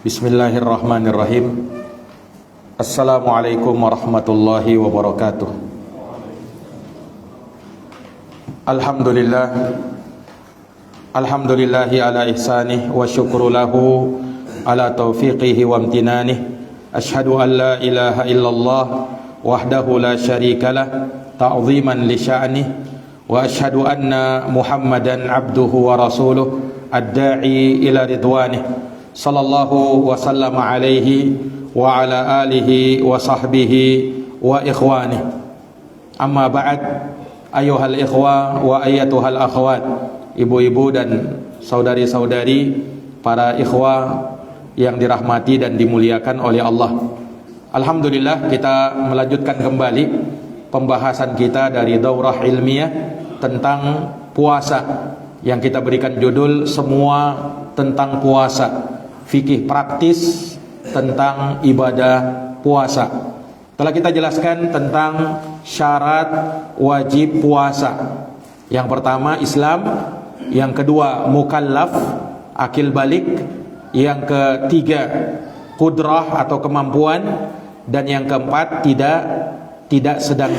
Bismillahirrahmanirrahim. Assalamualaikum warahmatullahi wabarakatuh. Alhamdulillahi ala ihsanih wa syukru lahu ala taufiqihi wa amtinanih. Ashhadu an la ilaha illallah wahdahu la syarikalah ta'ziman li sya'nih, wa ashhadu anna Muhammadan abduhu wa rasuluh ad-da'i ila ridwanih, sallallahu wa sallama alaihi wa ala alihi wa sahbihi wa ikhwanih. Amma ba'd, ayuhal ikhwa wa ayyatuhal akhwat, ibu-ibu dan saudari-saudari, para ikhwa yang dirahmati dan dimuliakan oleh Allah. Alhamdulillah, kita melanjutkan kembali pembahasan kita dari daurah ilmiah tentang puasa yang kita berikan judul semua tentang puasa, fikih praktis tentang ibadah puasa. Telah kita jelaskan tentang syarat wajib puasa. Yang pertama Islam, yang kedua mukallaf, akil balik, yang ketiga qudrah atau kemampuan, dan yang keempat tidak sedang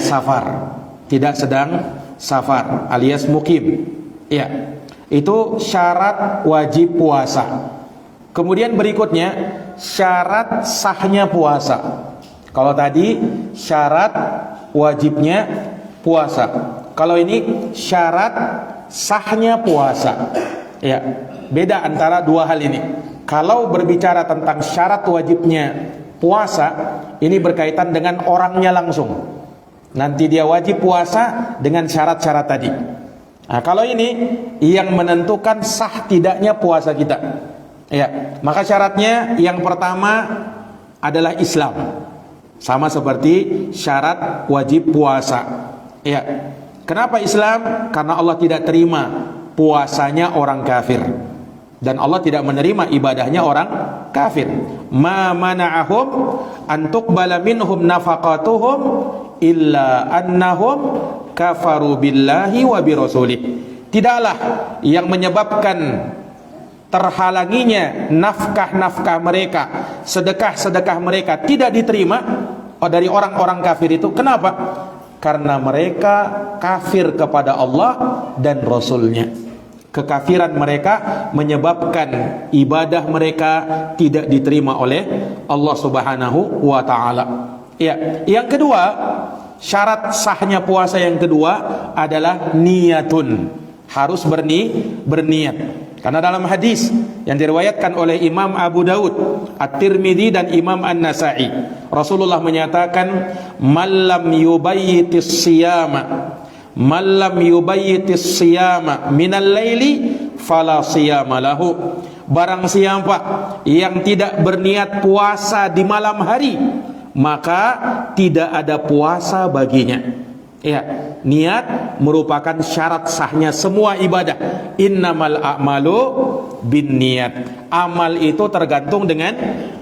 safar alias mukim. Ya, itu syarat wajib puasa. Kemudian berikutnya syarat sahnya puasa. Kalau tadi syarat wajibnya puasa, kalau ini syarat sahnya puasa. Ya, beda antara dua hal ini. Kalau berbicara tentang syarat wajibnya puasa, ini berkaitan dengan orangnya langsung. Nanti dia wajib puasa dengan syarat-syarat tadi. Nah, kalau ini yang menentukan sah tidaknya puasa kita. Ya, maka syaratnya yang pertama adalah Islam. Sama seperti syarat wajib puasa. Ya. Kenapa Islam? Karena Allah tidak terima puasanya orang kafir, dan Allah tidak menerima ibadahnya orang kafir. Ma mana'ahum an tuqbala minhum nafaqatuhum illa annahum kafaru billahi wa birasulih. Tidaklah yang menyebabkan terhalanginya nafkah-nafkah mereka, sedekah-sedekah mereka tidak diterima dari orang-orang kafir itu. Kenapa? Karena mereka kafir kepada Allah dan Rasulnya. Kekafiran mereka menyebabkan ibadah mereka tidak diterima oleh Allah Subhanahu wa ta'ala. Ya, yang kedua, syarat sahnya puasa yang kedua adalah niyatun. Harus berniat. Karena dalam hadis yang diriwayatkan oleh Imam Abu Daud, At-Tirmidzi dan Imam An-Nasa'i, Rasulullah menyatakan, "Man lam yubayyitis siyama minal laili fala siyama lahu." Barang siapa yang tidak berniat puasa di malam hari, maka tidak ada puasa baginya. Ya, niat merupakan syarat sahnya semua ibadah. Innamal a'malu binniyat. Amal itu tergantung dengan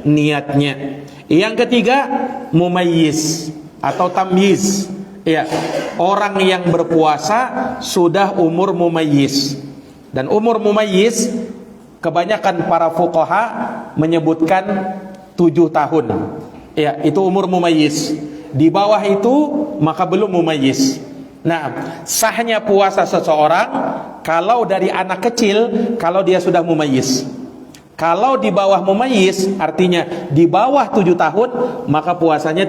niatnya. Yang ketiga, mumayyiz atau tamyiz. Ya, orang yang berpuasa sudah umur mumayyiz. Dan umur mumayyiz kebanyakan para fuqaha menyebutkan 7 tahun. Ya, itu umur mumayyiz. Di bawah itu maka belum mumayyiz. Nah, sahnya puasa seseorang kalau dari anak kecil, kalau dia sudah mumayyiz. Kalau di bawah mumayyiz, artinya di bawah 7 tahun, maka puasanya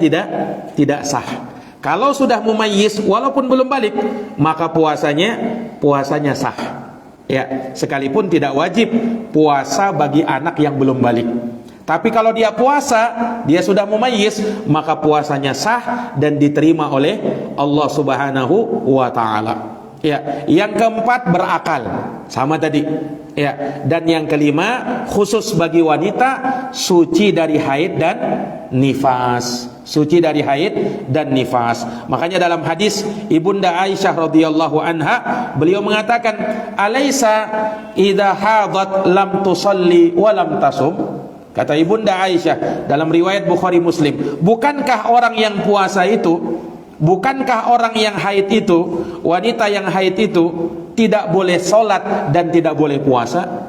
tidak sah. Kalau sudah mumayyiz walaupun belum balik, maka puasanya sah. Ya, sekalipun tidak wajib puasa bagi anak yang belum balik. Tapi kalau dia puasa, dia sudah mumayyiz, maka puasanya sah dan diterima oleh Allah Subhanahu wa ta'ala. Ya, yang keempat berakal, sama tadi. Ya, dan yang kelima khusus bagi wanita, suci dari haid dan nifas. Suci dari haid dan nifas. Makanya dalam hadis Ibunda Aisyah radhiyallahu anha, beliau mengatakan, "Alaisa idza hadat lam tusalli wa lam tasum?" Kata Ibunda Aisyah dalam riwayat Bukhari Muslim, bukankah orang yang puasa itu, bukankah orang yang haid itu, wanita yang haid itu tidak boleh sholat dan tidak boleh puasa?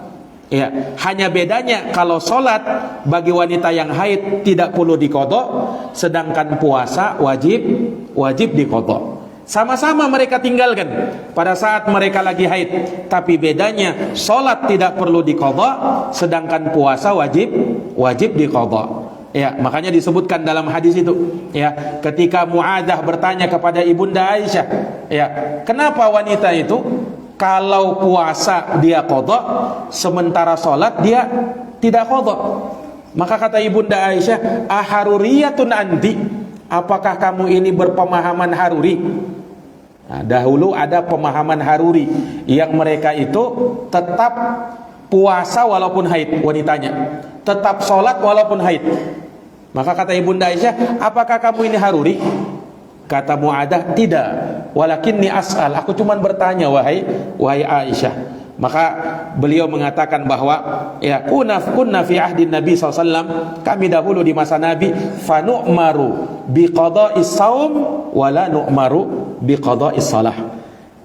Ya, hanya bedanya kalau sholat bagi wanita yang haid tidak perlu diqadha, sedangkan puasa wajib diqadha. Sama-sama mereka tinggalkan pada saat mereka lagi haid, tapi bedanya sholat tidak perlu diqadha, sedangkan puasa wajib diqadha. Ya, makanya disebutkan dalam hadis itu, ya, ketika Muadzah bertanya kepada Ibunda Aisyah, ya, kenapa wanita itu kalau puasa dia qadha, sementara sholat dia tidak qadha? Maka kata Ibunda Aisyah, aharuriyatun anti, apakah kamu ini berpemahaman haruri? Nah, dahulu ada pemahaman haruri yang mereka itu tetap puasa walaupun haid wanitanya, tetap sholat walaupun haid. Maka kata Ibunda Aisyah, apakah kamu ini haruri? Kata Muadzah, tidak. Walakinni as'al, aku cuma bertanya wahai Aisyah. Maka beliau mengatakan bahwa ya kunna fi ahdi Nabi SAW, kami dahulu di masa Nabi, fanu'maru biqada'is saum wala nu'maru biqada'is salah.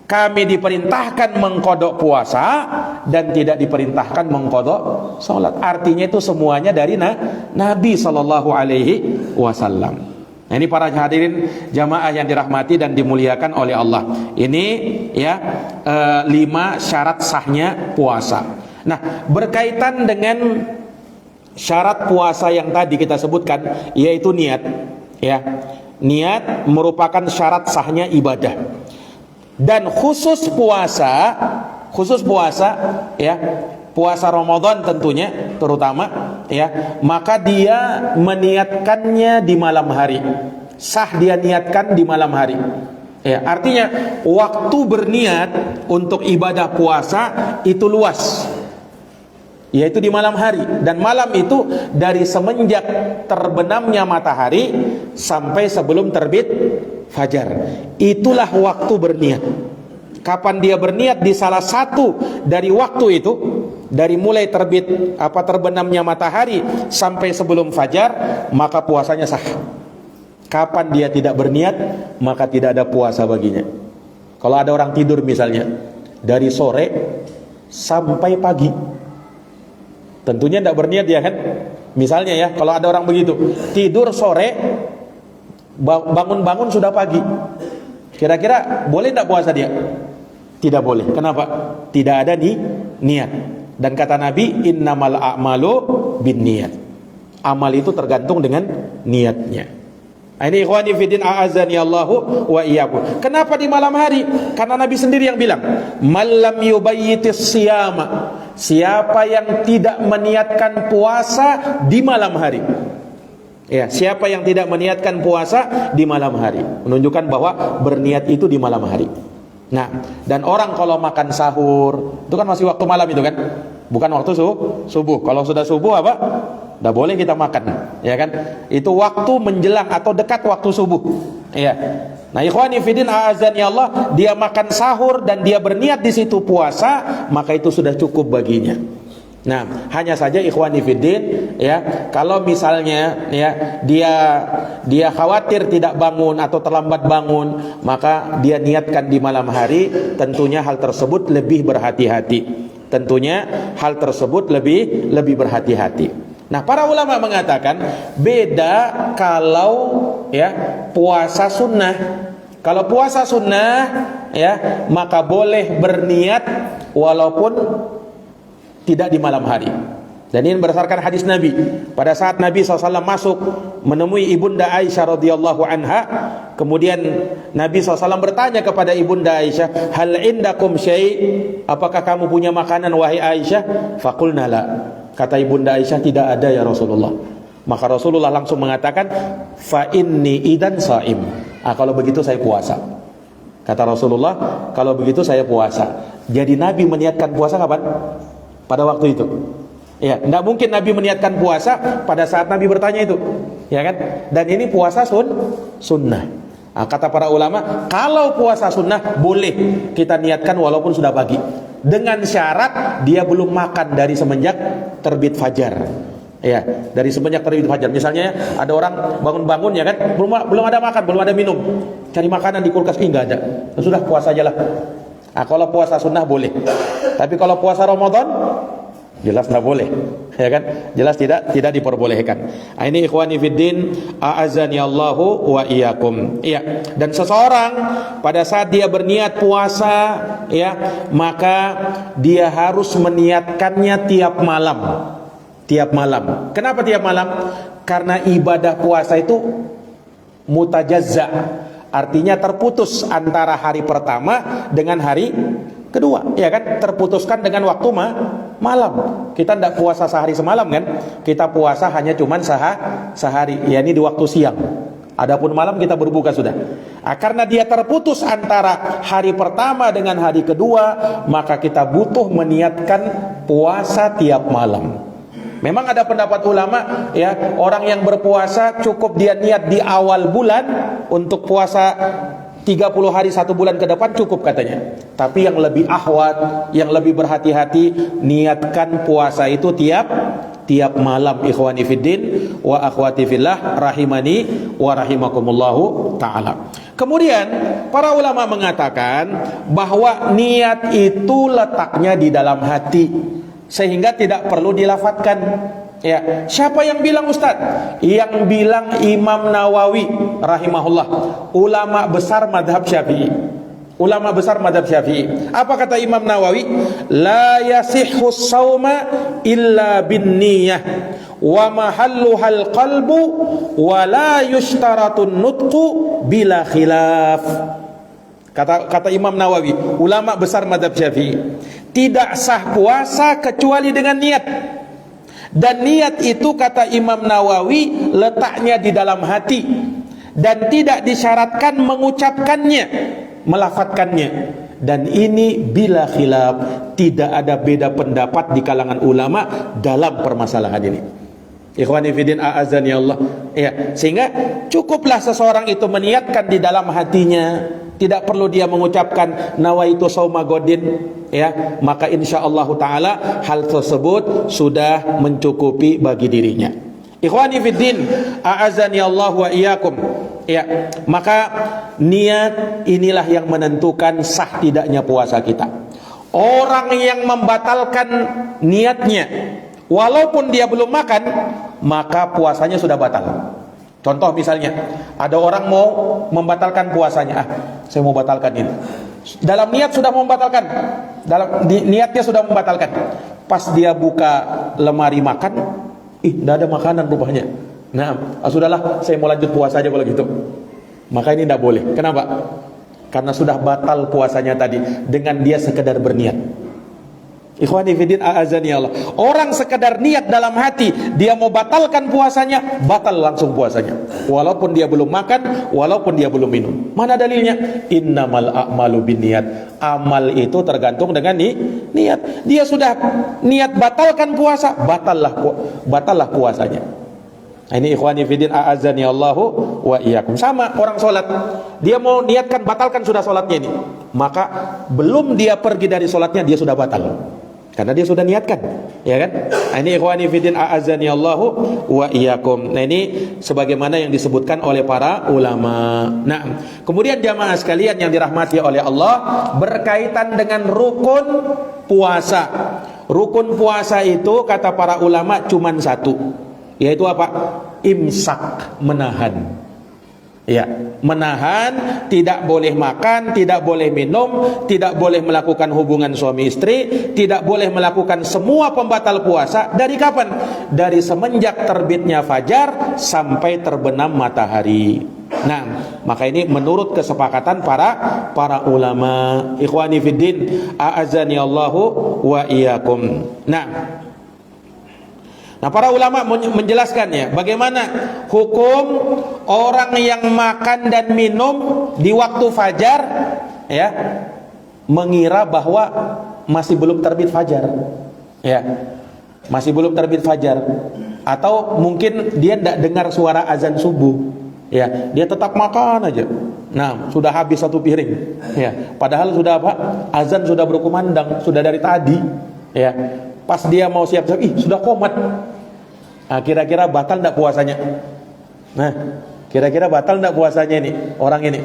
Kami diperintahkan mengkodok puasa dan tidak diperintahkan mengkodok salat. Artinya itu semuanya dari Nabi SAW. Nah, ini para hadirin jamaah yang dirahmati dan dimuliakan oleh Allah. Ini ya 5 syarat sahnya puasa. Nah, berkaitan dengan syarat puasa yang tadi kita sebutkan, yaitu niat. Ya, niat merupakan syarat sahnya ibadah. Dan khusus puasa ya, puasa Ramadan tentunya terutama ya, maka dia meniatkannya di malam hari. Sah dia niatkan di malam hari. Ya, artinya waktu berniat untuk ibadah puasa itu luas, yaitu di malam hari. Dan malam itu dari semenjak terbenamnya matahari sampai sebelum terbit fajar. Itulah waktu berniat. Kapan dia berniat di salah satu dari waktu itu, dari mulai terbenamnya matahari sampai sebelum fajar, maka puasanya sah. Kapan dia tidak berniat, maka tidak ada puasa baginya. Kalau ada orang tidur misalnya dari sore sampai pagi, tentunya tidak berniat ya kan. Misalnya ya, kalau ada orang begitu, tidur sore, bangun-bangun sudah pagi, kira-kira boleh tidak puasa dia? Tidak boleh. Kenapa? Tidak ada niat. Dan kata Nabi, innamal a'malu binniyat. Amal itu tergantung dengan niatnya. Ini ikhwani fiddin a'azani Allahu wa iyyakum. Kenapa di malam hari? Karena Nabi sendiri yang bilang, "Mallam yubayyitis siyama." Siapa yang tidak meniatkan puasa di malam hari. Ya, siapa yang tidak meniatkan puasa di malam hari, menunjukkan bahwa berniat itu di malam hari. Nah, dan orang kalau makan sahur, itu kan masih waktu malam itu kan, bukan waktu subuh. Kalau sudah subuh apa? Udah boleh kita makan, ya kan? Itu waktu menjelang atau dekat waktu subuh. Ya. Nah, ikhwani fiddin a'azani Allah, dia makan sahur dan dia berniat di situ puasa, maka itu sudah cukup baginya. Nah, hanya saja ikhwani fiddin ya, kalau misalnya ya dia khawatir tidak bangun atau terlambat bangun, maka dia niatkan di malam hari, tentunya hal tersebut lebih berhati-hati. Tentunya hal tersebut lebih berhati-hati. Nah, para ulama mengatakan beda kalau ya puasa sunnah. Kalau puasa sunnah ya, maka boleh berniat walaupun tidak di malam hari. Dan ini berdasarkan hadis Nabi. Pada saat Nabi SAW masuk menemui Ibunda Aisyah radhiyallahu anha, kemudian Nabi SAW bertanya kepada Ibunda Aisyah, hal indakum syai', apakah kamu punya makanan wahai Aisyah? Faqulna la. Kata Ibunda Aisyah, tidak ada ya Rasulullah. Maka Rasulullah langsung mengatakan, fa inni idan saim. Kalau begitu saya puasa. Kata Rasulullah, kalau begitu saya puasa. Jadi Nabi meniatkan puasa kapan? Pada waktu itu. Ya, tidak mungkin Nabi meniatkan puasa pada saat Nabi bertanya itu, ya kan? Dan ini puasa sunnah. Nah, kata para ulama, kalau puasa sunnah boleh kita niatkan walaupun sudah pagi, dengan syarat dia belum makan dari semenjak terbit fajar. Ya, dari semenjak terbit fajar. Misalnya ada orang bangun-bangun ya kan, belum ada makan, belum ada minum, cari makanan di kulkas, enggak ada, sudah puasa aja lah. Nah, kalau puasa sunnah boleh. Tapi kalau puasa Ramadan, jelas tidak boleh, ya kan? Jelas tidak diperbolehkan. Ini ikhwani fiddin, a'azani Allahu wa iyyakum. Iya. Dan seseorang pada saat dia berniat puasa, ya, maka dia harus meniatkannya tiap malam. Tiap malam. Kenapa tiap malam? Karena ibadah puasa itu mutajazza, artinya terputus antara hari pertama dengan hari kedua, ya kan? Terputuskan dengan waktu malam. Kita tidak puasa sehari semalam kan? Kita puasa hanya cuman sehari, yakni di waktu siang. Adapun malam kita berbuka sudah. Karena dia terputus antara hari pertama dengan hari kedua, maka kita butuh meniatkan puasa tiap malam. Memang ada pendapat ulama, ya, orang yang berpuasa cukup dia niat di awal bulan untuk puasa 30 hari 1 bulan ke depan cukup katanya. Tapi yang lebih ahwat, yang lebih berhati-hati, niatkan puasa itu tiap malam, ikhwani fiddin wa akhwati fillah rahimani wa rahimakumullahu ta'ala. Kemudian para ulama mengatakan bahwa niat itu letaknya di dalam hati, sehingga tidak perlu dilafatkan. Ya, siapa yang bilang Ustaz? Yang bilang Imam Nawawi rahimahullah, ulama besar madhab Syafi'i. Ulama besar madhab Syafi'i. Apa kata Imam Nawawi? La yasihhu shauma illa bin niyah wa mahalluhal qalbu wa la yushtaratun nutqu bila khilaf. Kata Imam Nawawi, ulama besar madhab Syafi'i, tidak sah puasa kecuali dengan niat. Dan niat itu kata Imam Nawawi letaknya di dalam hati, dan tidak disyaratkan mengucapkannya, melafatkannya. Dan ini bila khilaf, tidak ada beda pendapat di kalangan ulama dalam permasalahan ini. Ikhwani fiddin a'azani Allah. Ya, sehingga cukuplah seseorang itu meniatkan di dalam hatinya, tidak perlu dia mengucapkan nawaitu shauma godin, ya, maka insyaallah taala hal tersebut sudah mencukupi bagi dirinya. Ikhwani fiddin a'azani Allah wa iyyakum. Ya, maka niat inilah yang menentukan sah tidaknya puasa kita. Orang yang membatalkan niatnya walaupun dia belum makan, maka puasanya sudah batal. Contoh misalnya, ada orang mau membatalkan puasanya. Saya mau batalkan ini. Dalam niat sudah membatalkan. Niatnya sudah membatalkan. Pas dia buka lemari makan, tidak ada makanan rupanya. Nah, sudahlah, saya mau lanjut puasa aja kalau gitu. Maka ini tidak boleh. Kenapa? Karena sudah batal puasanya tadi dengan dia sekedar berniat. Ikhwani fiddin a'azani Allah. Orang sekedar niat dalam hati, dia mau batalkan puasanya, batal langsung puasanya. Walaupun dia belum makan, walaupun dia belum minum. Mana dalilnya? Innamal a'malu binniyat. Amal itu tergantung dengan niat. Dia sudah niat batalkan puasa, batallah puasanya. Ini ikhwani fiddin a'azani Allahu wa iyyakum. Sama orang sholat, dia mau niatkan batalkan sudah sholatnya ini, maka belum dia pergi dari sholatnya dia sudah batal. Karena dia sudah niatkan, ya kan? Ini ikhwani fiddin a'azani Allahu wa iyyakum. Nah, ini sebagaimana yang disebutkan oleh para ulama. Nah, kemudian jamaah sekalian yang dirahmati oleh Allah, berkaitan dengan rukun puasa. Rukun puasa itu kata para ulama cuman satu, yaitu apa? Imsak, menahan. Ya, menahan, tidak boleh makan, tidak boleh minum, tidak boleh melakukan hubungan suami istri, tidak boleh melakukan semua pembatal puasa. Dari kapan? Dari semenjak terbitnya fajar sampai terbenam matahari. Nah, maka ini menurut kesepakatan para ulama. Ikhwani fiddin a'azani Allahu wa iyyakum. Nah, para ulama menjelaskannya bagaimana hukum orang yang makan dan minum di waktu fajar, ya, mengira bahwa masih belum terbit fajar, ya, masih belum terbit fajar, atau mungkin dia tidak dengar suara azan subuh, ya, dia tetap makan aja. Nah, sudah habis satu piring, ya, padahal sudah apa? Azan sudah berkumandang, sudah dari tadi, ya. Pas dia mau siap-siap, sudah komat. Nah, kira-kira batal tidak puasanya? Nah, kira-kira batal tidak puasanya ini orang ini?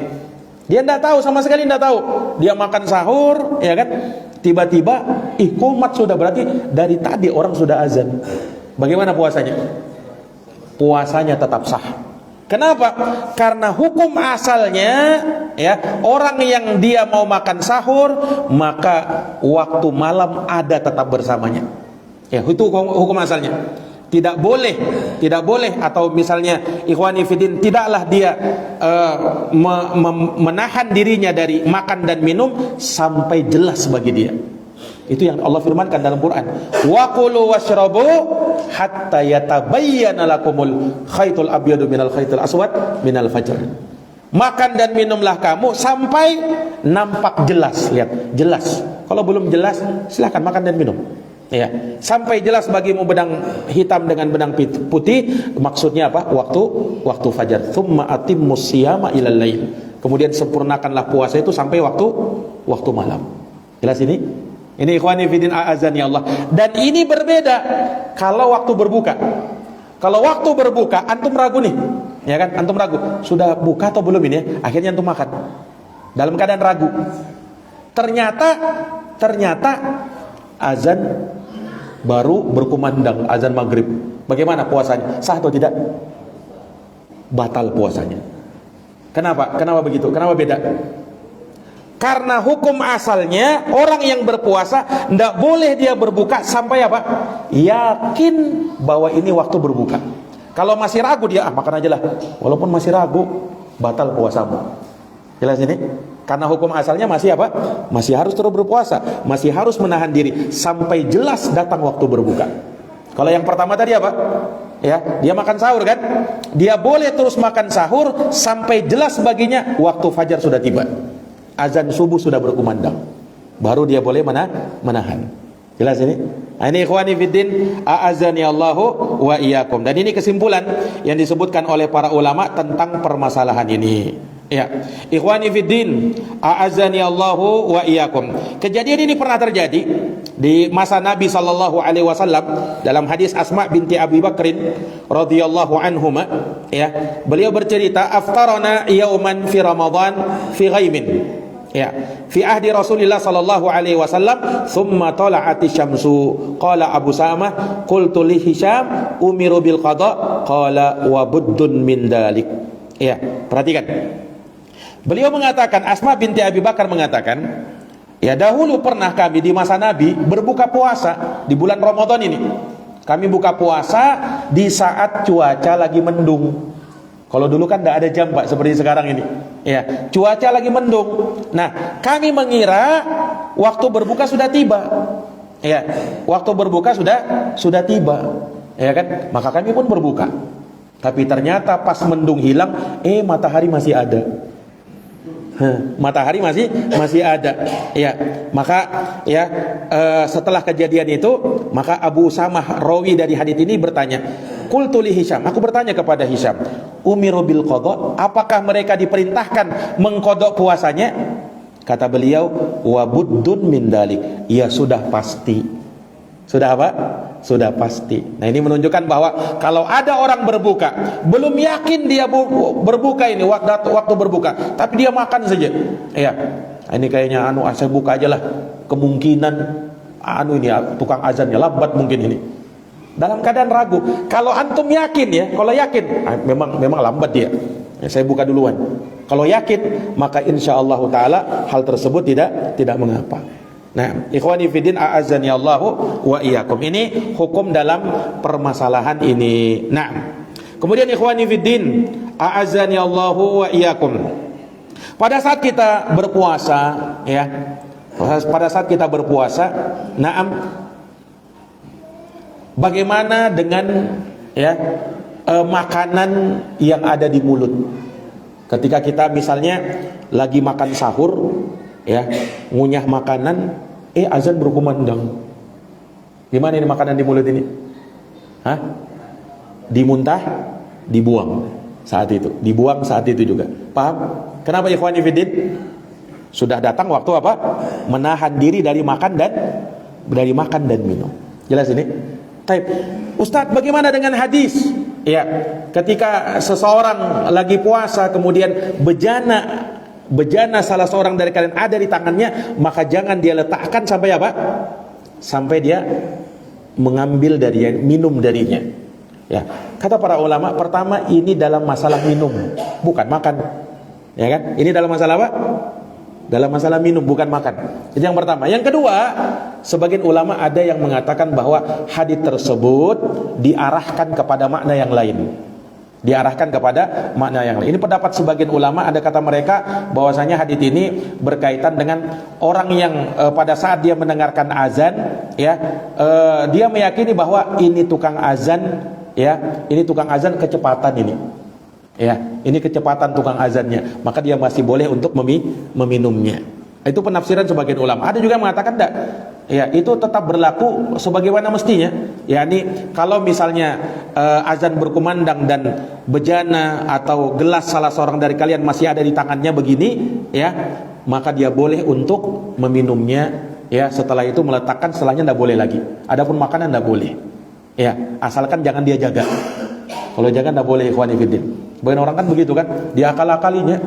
Dia tidak tahu, sama sekali tidak tahu. Dia makan sahur, ya kan? Tiba-tiba, qomat sudah, berarti dari tadi orang sudah azan. Bagaimana puasanya? Puasanya tetap sah. Kenapa? Karena hukum asalnya, ya, orang yang dia mau makan sahur, maka waktu malam ada tetap bersamanya. Ya, itu hukum asalnya. Tidak boleh atau misalnya ikhwani fiddin, tidaklah dia menahan dirinya dari makan dan minum sampai jelas bagi dia. Itu yang Allah firmankan dalam Quran. Wa qulu washrabu hatta yatabayyana lakumul khaitul abyadu minal khaitil aswad minal fajr. Makan dan minumlah kamu sampai nampak jelas. Lihat, jelas. Kalau belum jelas, silakan makan dan minum. Ya, sampai jelas bagimu benang hitam dengan benang putih, maksudnya apa? Waktu fajar. Tsumma atimmus siyama ilal lail. Kemudian sempurnakanlah puasa itu sampai waktu malam. Jelas ini? Ini ikhwani fiddin a'azani Allah. Dan ini berbeda kalau waktu berbuka. Kalau waktu berbuka antum ragu nih, ya kan? Antum ragu, sudah buka atau belum ini ya? Akhirnya antum makan. Dalam keadaan ragu. Ternyata azan baru berkumandang, azan maghrib. Bagaimana puasanya? Sah atau tidak? Batal puasanya. Kenapa? Kenapa begitu? Kenapa beda? Karena hukum asalnya orang yang berpuasa tidak boleh dia berbuka sampai apa? Yakin bahwa ini waktu berbuka. Kalau masih ragu dia, makan aja lah. Walaupun masih ragu, batal puasamu. Jelas ini? Karena hukum asalnya masih apa? Masih harus terus berpuasa, masih harus menahan diri sampai jelas datang waktu berbuka. Kalau yang pertama tadi apa? Ya, dia makan sahur kan? Dia boleh terus makan sahur sampai jelas baginya waktu fajar sudah tiba. Azan subuh sudah berkumandang. Baru dia boleh menahan. Jelas ini? Nah, ini ikhwani fiddin a'azani Allahu wa iyyakum. Dan ini kesimpulan yang disebutkan oleh para ulama tentang permasalahan ini. Ya, ikhwani fiddin a'azani Allahu wa iyyakum. Kejadian ini pernah terjadi di masa Nabi sallallahu alaihi wasallam dalam hadis Asma binti Abi Bakrin radhiyallahu anhuma, ya. Beliau bercerita, aftarana yauman fi Ramadan fi ghaimin. Ya, fi ahdi Rasulillah sallallahu alaihi wasallam, thumma tala'ati syamsu. Qala Abu Samah, qultu li Hisham umiru bil qada, qala wa buddun min dalik. Ya, perhatikan. Beliau mengatakan, Asma binti Abi Bakar mengatakan, ya, dahulu pernah kami di masa Nabi berbuka puasa di bulan Ramadan ini. Kami buka puasa di saat cuaca lagi mendung. Kalau dulu kan tidak ada jam, Pak, seperti sekarang ini. Ya, cuaca lagi mendung. Nah, kami mengira waktu berbuka sudah tiba. Ya, waktu berbuka sudah tiba. Ya kan? Maka kami pun berbuka. Tapi ternyata pas mendung hilang, matahari masih ada. Matahari masih ada. Ya, maka ya setelah kejadian itu, maka Abu Samah rawi dari hadits ini bertanya, qultu li Hisham, aku bertanya kepada Hisham, umiru bil qada, apakah mereka diperintahkan mengqadha puasanya? Kata beliau, wa buddun min dalik, ya sudah pasti. Sudah apa? Sudah pasti. Nah, ini menunjukkan bahwa kalau ada orang berbuka, belum yakin dia berbuka ini waktu berbuka, tapi dia makan saja. Ya, ini kayaknya saya buka aja lah. Kemungkinan ini tukang azannya lambat mungkin ini. Dalam keadaan ragu. Kalau antum yakin ya, kalau yakin memang lambat dia. Ya, saya buka duluan. Kalau yakin, maka insyaallah taala hal tersebut tidak mengapa. Nah, ikhwani fiddin a'azzani Allahu wa iyyakum. Ini hukum dalam permasalahan ini. Nah, kemudian ikhwani fiddin a'azzani Allahu wa iyyakum. Pada saat kita berpuasa, ya. Pada saat kita berpuasa, na'am, bagaimana dengan ya makanan yang ada di mulut? Ketika kita misalnya lagi makan sahur, ya, ngunyah makanan, azan berkumandang. Gimana ini makanan di mulut ini? Dimuntah, dibuang saat itu, dibuang saat itu juga. Paham? Kenapa ikhwani fiddin? Sudah datang waktu apa? Menahan diri dari makan dan minum. Jelas ini? Taib. Ustaz, bagaimana dengan hadis? Ya, ketika seseorang lagi puasa kemudian bejana bejana salah seorang dari kalian ada di tangannya, maka jangan dia letakkan sampai apa? Sampai dia mengambil darinya, minum darinya. Ya, kata para ulama, pertama ini dalam masalah minum, bukan makan. Ya kan? Ini dalam masalah apa? Dalam masalah minum, bukan makan. Itu yang pertama. Yang kedua, sebagian ulama ada yang mengatakan bahwa hadis tersebut diarahkan kepada makna yang lain. Diarahkan kepada makna yang lain. Ini pendapat sebagian ulama, ada kata mereka bahwasanya hadis ini berkaitan dengan orang yang pada saat dia mendengarkan azan, ya, dia meyakini bahwa ini tukang azan, ya, ini tukang azan kecepatan ini. Ya, ini kecepatan tukang azannya, maka dia masih boleh untuk meminumnya. Itu penafsiran sebagian ulama. Ada juga yang mengatakan tidak. Ya, itu tetap berlaku sebagaimana mestinya. Yani kalau misalnya azan berkumandang dan bejana atau gelas salah seorang dari kalian masih ada di tangannya begini, ya, maka dia boleh untuk meminumnya. Ya, setelah itu meletakkan, setelahnya tidak boleh lagi. Adapun makanan tidak boleh. Ya, asalkan jangan dia jaga. Kalau jangan tidak boleh, ikhwani fiddin. Sebagian orang kan begitu kan, dia akal-akalinya.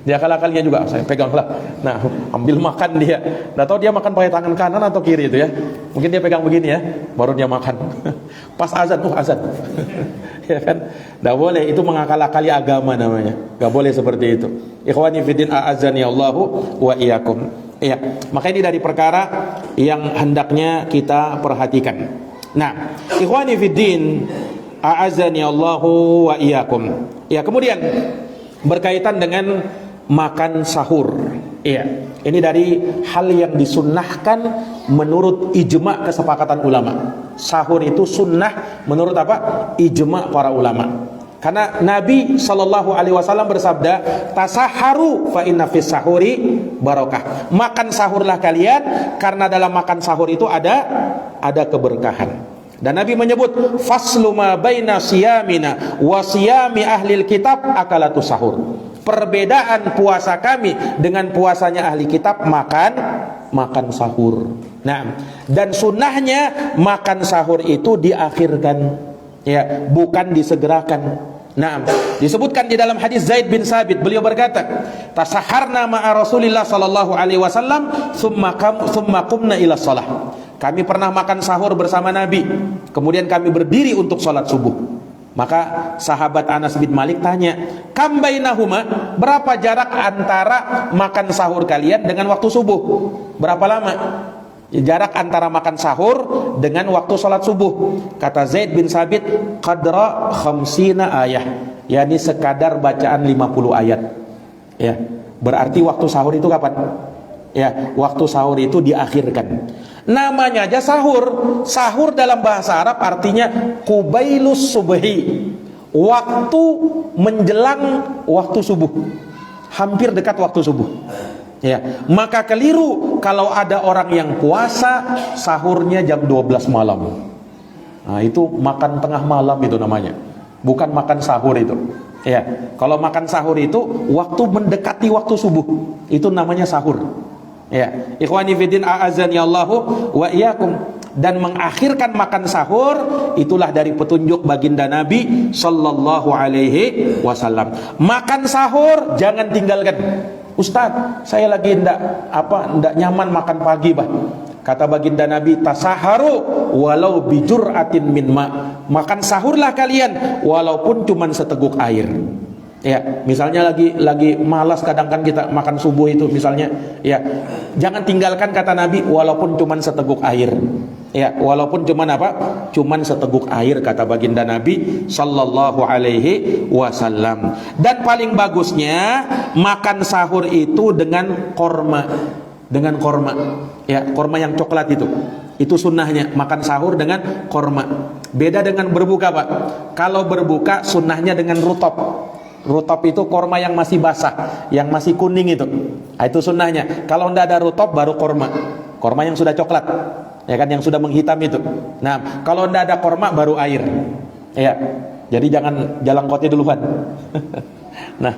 Dia akal-akalinya juga, saya peganglah. Nah, ambil makan dia. Nggak tahu dia makan pakai tangan kanan atau kiri itu ya. Mungkin dia pegang begini ya, baru dia makan. Pas azan, azan. Ya kan? Nggak boleh, itu mengakal-akali agama namanya. Nggak boleh seperti itu. Ikhwani fiddin, a'azzani Allahu wa iyyakum. Iya, maka ini dari perkara yang hendaknya kita perhatikan. Nah, ikhwani fiddin, a'azzani Allahu wa iyyakum. Ya, kemudian berkaitan dengan makan sahur. Iya, ini dari hal yang disunnahkan menurut ijma' kesepakatan ulama. Sahur itu sunnah menurut apa? Ijma' para ulama. Karena Nabi SAW bersabda, tasaharu fa inna fis sahuri barakah. Makan sahurlah kalian, karena dalam makan sahur itu ada keberkahan. Dan Nabi menyebut faslu ma baina siyamina wa siyami ahlil kitab akalatu sahur. Perbedaan puasa kami dengan puasanya ahli kitab makan sahur. Nah, dan sunnahnya makan sahur itu diakhirkan, ya, bukan disegerakan. Nah, disebutkan di dalam hadis Zaid bin Sabit, beliau berkata, tasaharna ma'a Rasulillah sallallahu alaihi wasallam thumma qumna ila shalah. Kami pernah makan sahur bersama Nabi, kemudian kami berdiri untuk salat subuh. Maka sahabat Anas bin Malik tanya, kam bainahuma, berapa jarak antara makan sahur kalian dengan waktu subuh? Berapa lama jarak antara makan sahur dengan waktu salat subuh? Kata Zaid bin Sabit, qadra khamsina ayah, yakni sekadar bacaan 50 ayat. Ya, berarti waktu sahur itu kapan? Ya, waktu sahur itu diakhirkan. Namanya aja sahur. Sahur dalam bahasa Arab artinya qubailus subhi, waktu menjelang waktu subuh, hampir dekat waktu subuh. Ya, maka keliru kalau ada orang yang puasa sahurnya jam 12 malam. Nah, itu makan tengah malam itu namanya, bukan makan sahur itu. Ya, kalau makan sahur itu waktu mendekati waktu subuh, itu namanya sahur. Ya, ikhwani fiddin, a'azzani Allahu wa iyyakum. Dan mengakhirkan makan sahur itulah dari petunjuk baginda Nabi sallallahu alaihi wasallam. Makan sahur jangan tinggalkan. Ustaz, saya lagi ndak nyaman makan pagi, bah. Kata baginda Nabi, tasaharu walau bijur'atin min ma. Makan sahurlah kalian walaupun cuman seteguk air. Ya, misalnya lagi malas kadang kan kita makan subuh itu misalnya, ya, jangan tinggalkan kata Nabi walaupun cuman seteguk air. Ya, walaupun cuman apa? Cuman seteguk air kata baginda Nabi sallallahu alaihi wasallam. Dan paling bagusnya makan sahur itu dengan korma. Dengan korma. Ya, korma yang coklat itu. Itu sunnahnya, makan sahur dengan korma. Beda dengan berbuka, Pak. Kalau berbuka sunnahnya dengan rutop. Rutop itu korma yang masih basah, yang masih kuning itu. Nah, itu sunnahnya. Kalau tidak ada rutop baru korma. Korma yang sudah coklat, ya kan, yang sudah menghitam itu. Nah, kalau tidak ada korma baru air. Ya. Jadi jangan jalan koti duluan. Nah,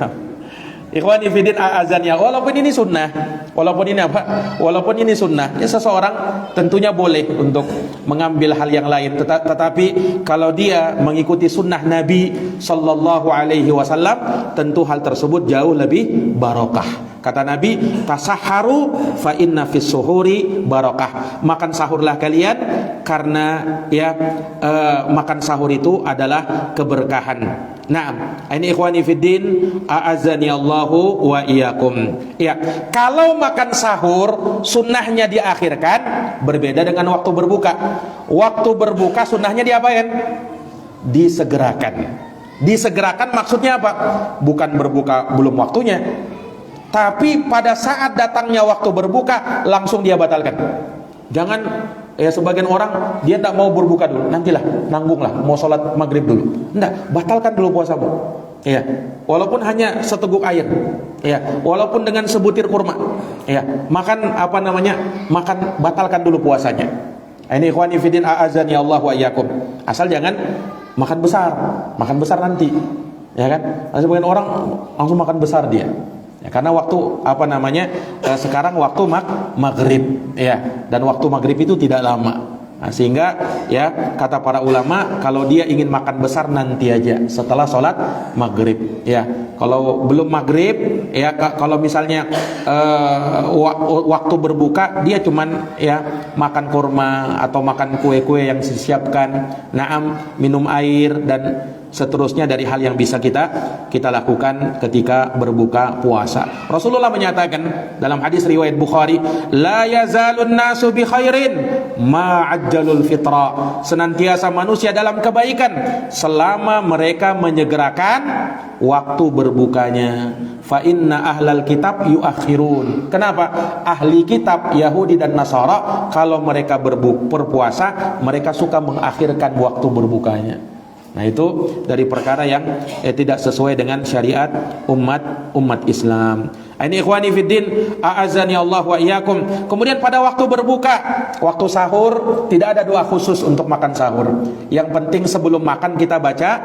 Ikhwani fiddin a'azannya, walaupun ini sunnah, walaupun ini apa? Walaupun ini sunnah, ya seseorang tentunya boleh untuk mengambil hal yang lain. Tetapi kalau dia mengikuti sunnah Nabi Sallallahu Alaihi Wasallam, tentu hal tersebut jauh lebih barokah. Kata Nabi, tasaharu fa inna fis suhuri barokah. Makan sahurlah kalian karena ya makan sahur itu adalah keberkahan. Nah, ini ikhwani fiddin a'azani Allahu wa iyyakum. Ya, kalau makan sahur sunnahnya diakhirkan, berbeda dengan waktu berbuka. Waktu berbuka sunnahnya diapain? Disegerakan. Disegerakan maksudnya apa? Bukan berbuka belum waktunya, tapi pada saat datangnya waktu berbuka langsung dia batalkan. Jangan ya sebagian orang dia tidak mau berbuka dulu, nantilah, nanggunglah, mau sholat maghrib dulu. Tidak, batalkan dulu puasamu. Ya, walaupun hanya seteguk air. Ya, walaupun dengan sebutir kurma. Ya, makan apa namanya? Makan, batalkan dulu puasanya. Ini ikhwani fiddin a'azani Allah wa iyyakum. Asal jangan makan besar nanti. Ya kan? Sebagian orang langsung makan besar dia. Ya, karena waktu apa namanya sekarang waktu maghrib ya, dan waktu maghrib itu tidak lama. Nah, sehingga ya kata para ulama kalau dia ingin makan besar nanti aja setelah sholat maghrib ya. Kalau belum maghrib ya, kalau misalnya waktu berbuka dia cuman ya makan kurma atau makan kue-kue yang disiapkan, naam, minum air dan seterusnya dari hal yang bisa kita lakukan ketika berbuka puasa. Rasulullah menyatakan dalam hadis riwayat Bukhari, la yazalun nasu bi khairin ma ajjalul fitra. Senantiasa manusia dalam kebaikan selama mereka menyegerakan waktu berbukanya. Fa inna ahlal kitab yuakhirun. Kenapa? Ahli kitab Yahudi dan Nasara kalau mereka berpuasa mereka suka mengakhirkan waktu berbukanya. Nah, itu dari perkara yang tidak sesuai dengan syariat umat Islam. Ini ikhwani fiddin a'azani Allah wa iyyakum. Kemudian pada waktu berbuka, waktu sahur, tidak ada doa khusus untuk makan sahur. Yang penting sebelum makan kita baca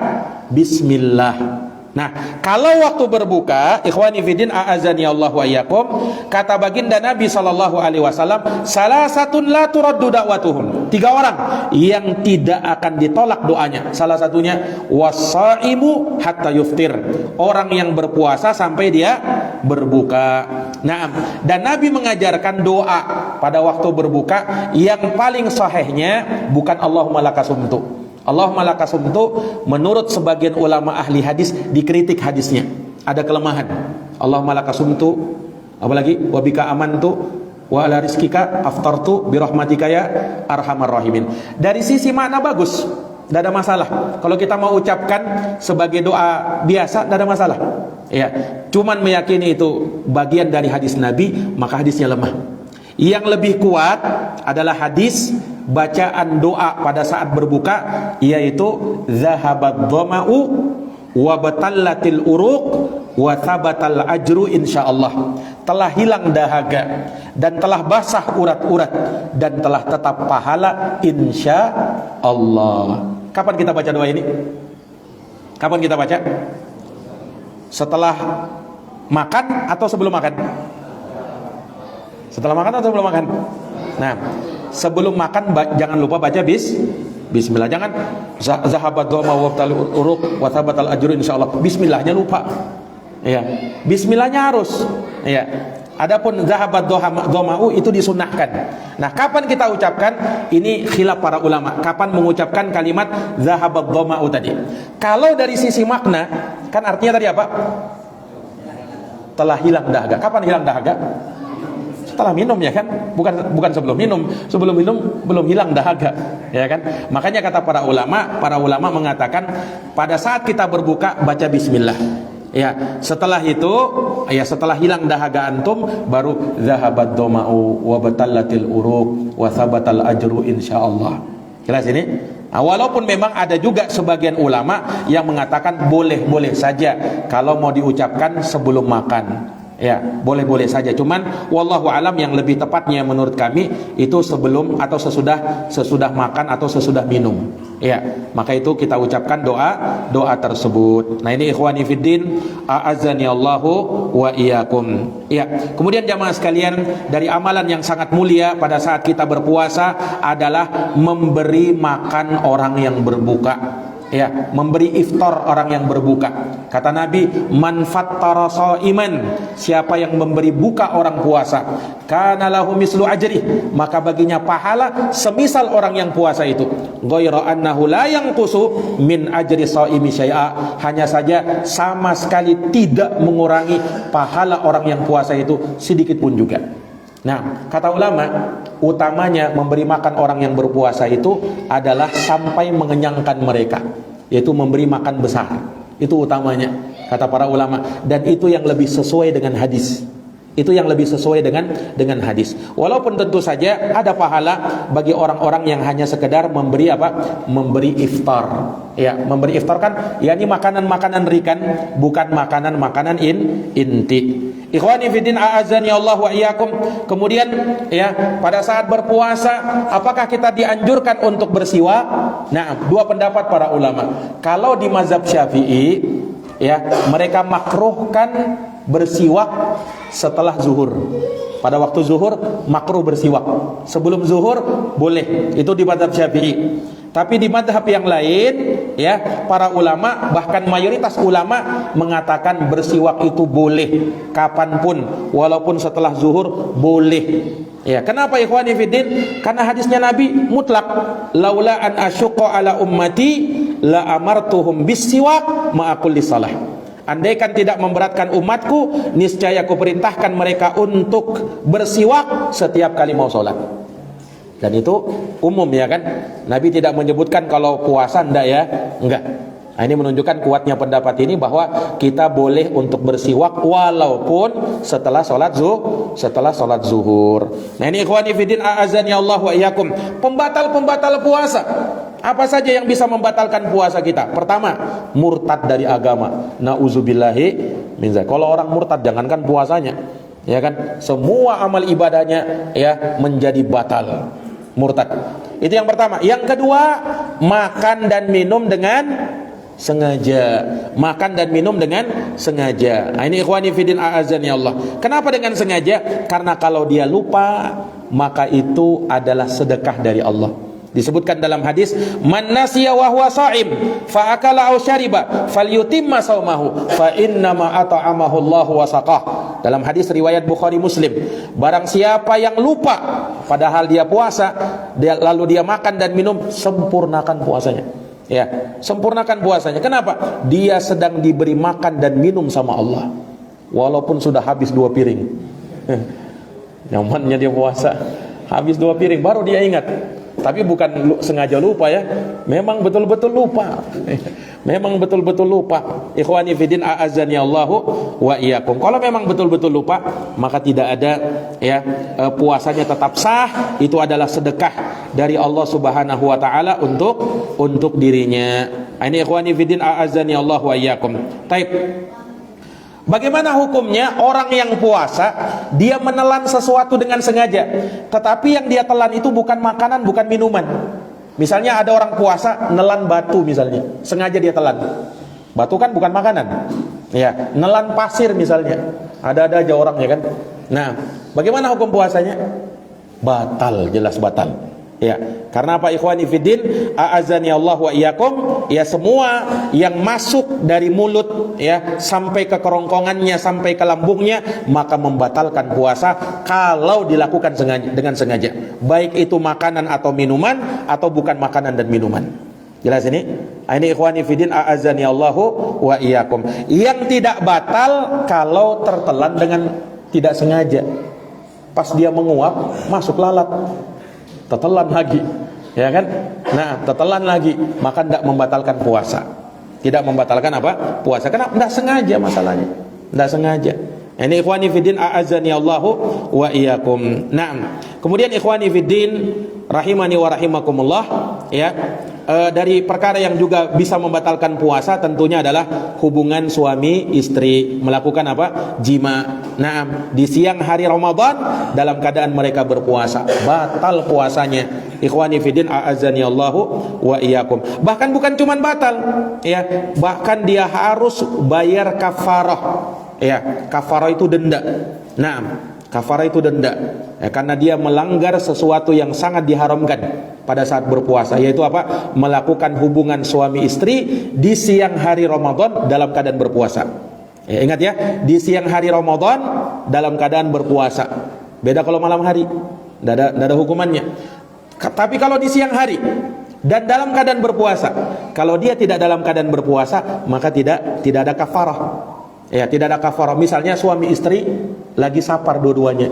bismillah. Nah, kalau waktu berbuka, ikhwani fiddin a'azani Allah wa iyyakum, kata baginda Nabi sallallahu alaihi wasallam, salasatun la turaddu da'watuhum. 3 orang yang tidak akan ditolak doanya. Salah satunya was-shaimu hatta yuftir. Orang yang berpuasa sampai dia berbuka. Nah, dan Nabi mengajarkan doa pada waktu berbuka yang paling sahihnya bukan Allahumma lakasumtu. Allahumma lakasumtu menurut sebagian ulama ahli hadis dikritik hadisnya, ada kelemahan. Allahumma lakasumtu, apalagi wabika amantu wa ala rizkika aftartu birahmatika ya arhamar rahimin. Dari sisi makna bagus, tidak ada masalah. Kalau kita mau ucapkan sebagai doa biasa, tidak ada masalah. Ya, cuman meyakini itu bagian dari hadis Nabi, maka hadisnya lemah. Yang lebih kuat adalah hadis bacaan doa pada saat berbuka, yaitu zahabat dhama'u wa batallatil uruq wa thabatal ajru insyaallah. Telah hilang dahaga dan telah basah urat-urat dan telah tetap pahala insyaallah. Kapan kita baca doa ini? Kapan kita baca? Setelah makan atau sebelum makan? Setelah makan atau sebelum makan? Nah, sebelum makan jangan lupa baca bismillah. Jangan zahabat dhama'u wa batallatil uruq wa thabatal ajru insyaallah. Bismillahnya lupa. Ya. Bismillahnya harus. Ya. Adapun zahabat dhama'u itu disunnahkan. Nah, kapan kita ucapkan? Ini khilaf para ulama. Kapan mengucapkan kalimat zahabat dhama'u tadi? Kalau dari sisi makna, kan artinya tadi apa? Telah hilang dahaga. Kapan hilang dahaga? Setelah minum, ya kan? Bukan sebelum minum. Sebelum minum belum hilang dahaga, ya kan? Makanya kata para ulama mengatakan pada saat kita berbuka baca bismillah. Ya, setelah itu ya setelah hilang dahaga antum baru zahabat dhama'u wa batallatil uruq wa thabatal ajru insyaallah. Jelas ini? Nah, walaupun memang ada juga sebagian ulama yang mengatakan boleh-boleh saja kalau mau diucapkan sebelum makan. Ya, boleh-boleh saja. Cuman wallahu alam, yang lebih tepatnya menurut kami itu sebelum atau sesudah makan atau sesudah minum. Ya, maka itu kita ucapkan doa tersebut. Nah, ini ikhwani fiddin, a'azzani Allahu wa iyyakum. Ya, kemudian jamaah sekalian, dari amalan yang sangat mulia pada saat kita berpuasa adalah memberi makan orang yang berbuka. Ya, memberi iftar orang yang berbuka. Kata Nabi, man fattara shaiman, siapa yang memberi buka orang puasa, kana lahu mislu ajri, maka baginya pahala semisal orang yang puasa itu. Ghaira annahu la yanqusu min ajri shaimi syai'a, hanya saja sama sekali tidak mengurangi pahala orang yang puasa itu sedikit pun juga. Nah, kata ulama, utamanya memberi makan orang yang berpuasa itu adalah sampai mengenyangkan mereka, yaitu memberi makan besar. Itu utamanya, kata para ulama, dan itu yang lebih sesuai dengan hadis. Itu yang lebih sesuai dengan hadis. Walaupun tentu saja ada pahala bagi orang-orang yang hanya sekedar memberi apa? Memberi iftar. Ya, memberi iftar kan yakni makanan-makanan ringan, bukan makanan-makanan inti. Ikhwani fiddin, a'azzani Allah wa iyyakum. Kemudian ya, pada saat berpuasa apakah kita dianjurkan untuk bersiwak? Nah, dua pendapat para ulama. Kalau di mazhab Syafi'i, ya, mereka makruhkan bersiwak setelah zuhur. Pada waktu zuhur makruh bersiwak. Sebelum zuhur boleh. Itu di mazhab Syafi'i. Tapi di mazhab yang lain, ya, para ulama, bahkan mayoritas ulama mengatakan bersiwak itu boleh kapanpun, walaupun setelah zuhur boleh. Ya, kenapa ikhwani fiddin? Karena hadisnya Nabi mutlak, laula an asyqa ala ummati la amartuhum bisiwak ma'a kulli salah. Andaikan tidak memberatkan umatku, niscaya kuperintahkan mereka untuk bersiwak setiap kali mau sholat. Dan itu umum, ya kan? Nabi tidak menyebutkan kalau puasa enggak, ya? Enggak. Nah, ini menunjukkan kuatnya pendapat ini bahwa kita boleh untuk bersiwak walaupun setelah sholat zuhur. Nah, ini ikhwani fiddin, a'azzani Allah wa iyyakum. Pembatal puasa. Apa saja yang bisa membatalkan puasa kita? Pertama, murtad dari agama. Nauzubillahi min dzalik. Kalau orang murtad, jangankan puasanya, ya kan, semua amal ibadahnya ya menjadi batal. Murtad. Itu yang pertama. Yang kedua, makan dan minum dengan sengaja. Makan dan minum dengan sengaja. Nah, ini ikhwani fiddin, a'azzani Allah. Kenapa dengan sengaja? Karena kalau dia lupa, maka itu adalah sedekah dari Allah. Disebutkan dalam hadis, man nasiya wa huwa sha'im fa akala aw syariba falyutimma shaumahu fa inna ma at'amahu Allahu wa saqah. Dalam hadis riwayat Bukhari Muslim, barang siapa yang lupa padahal dia puasa, lalu dia makan dan minum, sempurnakan puasanya. Ya, sempurnakan puasanya. Kenapa? Dia sedang diberi makan dan minum sama Allah, walaupun sudah habis 2 piring. Nyamannya dia puasa, habis 2 piring baru dia ingat. Tapi bukan sengaja lupa, ya. Memang betul-betul lupa. Memang betul-betul lupa. Ikhwani fiddin, a'azzani Allahu wa iyyakum. Kalau memang betul-betul lupa, maka tidak ada, ya, puasanya tetap sah. Itu adalah sedekah dari Allah Subhanahu wa taala untuk dirinya. Ini ikhwani fiddin, a'azzani Allahu wa iyyakum. Taib. Bagaimana hukumnya orang yang puasa, dia menelan sesuatu dengan sengaja, tetapi yang dia telan itu bukan makanan, bukan minuman. Misalnya ada orang puasa nelan batu misalnya, sengaja dia telan. Batu kan bukan makanan. Ya, nelan pasir misalnya. Ada-ada aja orangnya kan. Nah, bagaimana hukum puasanya? Batal, jelas batal. Ya, karena apa ikhwani fiddin, a'azzani Allah wa iyyakum, ya, semua yang masuk dari mulut, ya, sampai ke kerongkongannya, sampai ke lambungnya, maka membatalkan puasa kalau dilakukan dengan sengaja. Baik itu makanan atau minuman atau bukan makanan dan minuman. Jelas ini? Ini ikhwani fiddin, a'azzani Allah wa iyyakum. Yang tidak batal kalau tertelan dengan tidak sengaja. Pas dia menguap, masuk lalat. Tetelan lagi, ya kan? Nah, tetelan lagi, maka tidak membatalkan puasa. Tidak membatalkan apa? Puasa. Karena tidak sengaja masalahnya. Tidak sengaja. Ini ikhwani fiddin, a'azzani Allahu wa iyyakum. Naam. Kemudian ikhwani fiddin, rahimani wa rahimakumullah, ya. dari perkara yang juga bisa membatalkan puasa tentunya adalah hubungan suami istri, melakukan apa? Jima. Nah, di siang hari Ramadan dalam keadaan mereka berpuasa, batal puasanya. Ikhwani fiddin, a'azani Allahu wa iyyakum. Bahkan bukan cuman batal, ya, bahkan dia harus bayar kafarah. Ya, kafarah itu denda. Nah, kafarah itu denda, ya, karena dia melanggar sesuatu yang sangat diharamkan pada saat berpuasa, yaitu apa? Melakukan hubungan suami istri di siang hari Ramadan dalam keadaan berpuasa. Ya, ingat ya, di siang hari Ramadan dalam keadaan berpuasa. Beda kalau malam hari, tidak ada hukumannya. Tapi kalau di siang hari dan dalam keadaan berpuasa, kalau dia tidak dalam keadaan berpuasa, maka tidak ada kafarah. Ya, tidak ada kafarah. Misalnya suami istri lagi safar dua-duanya,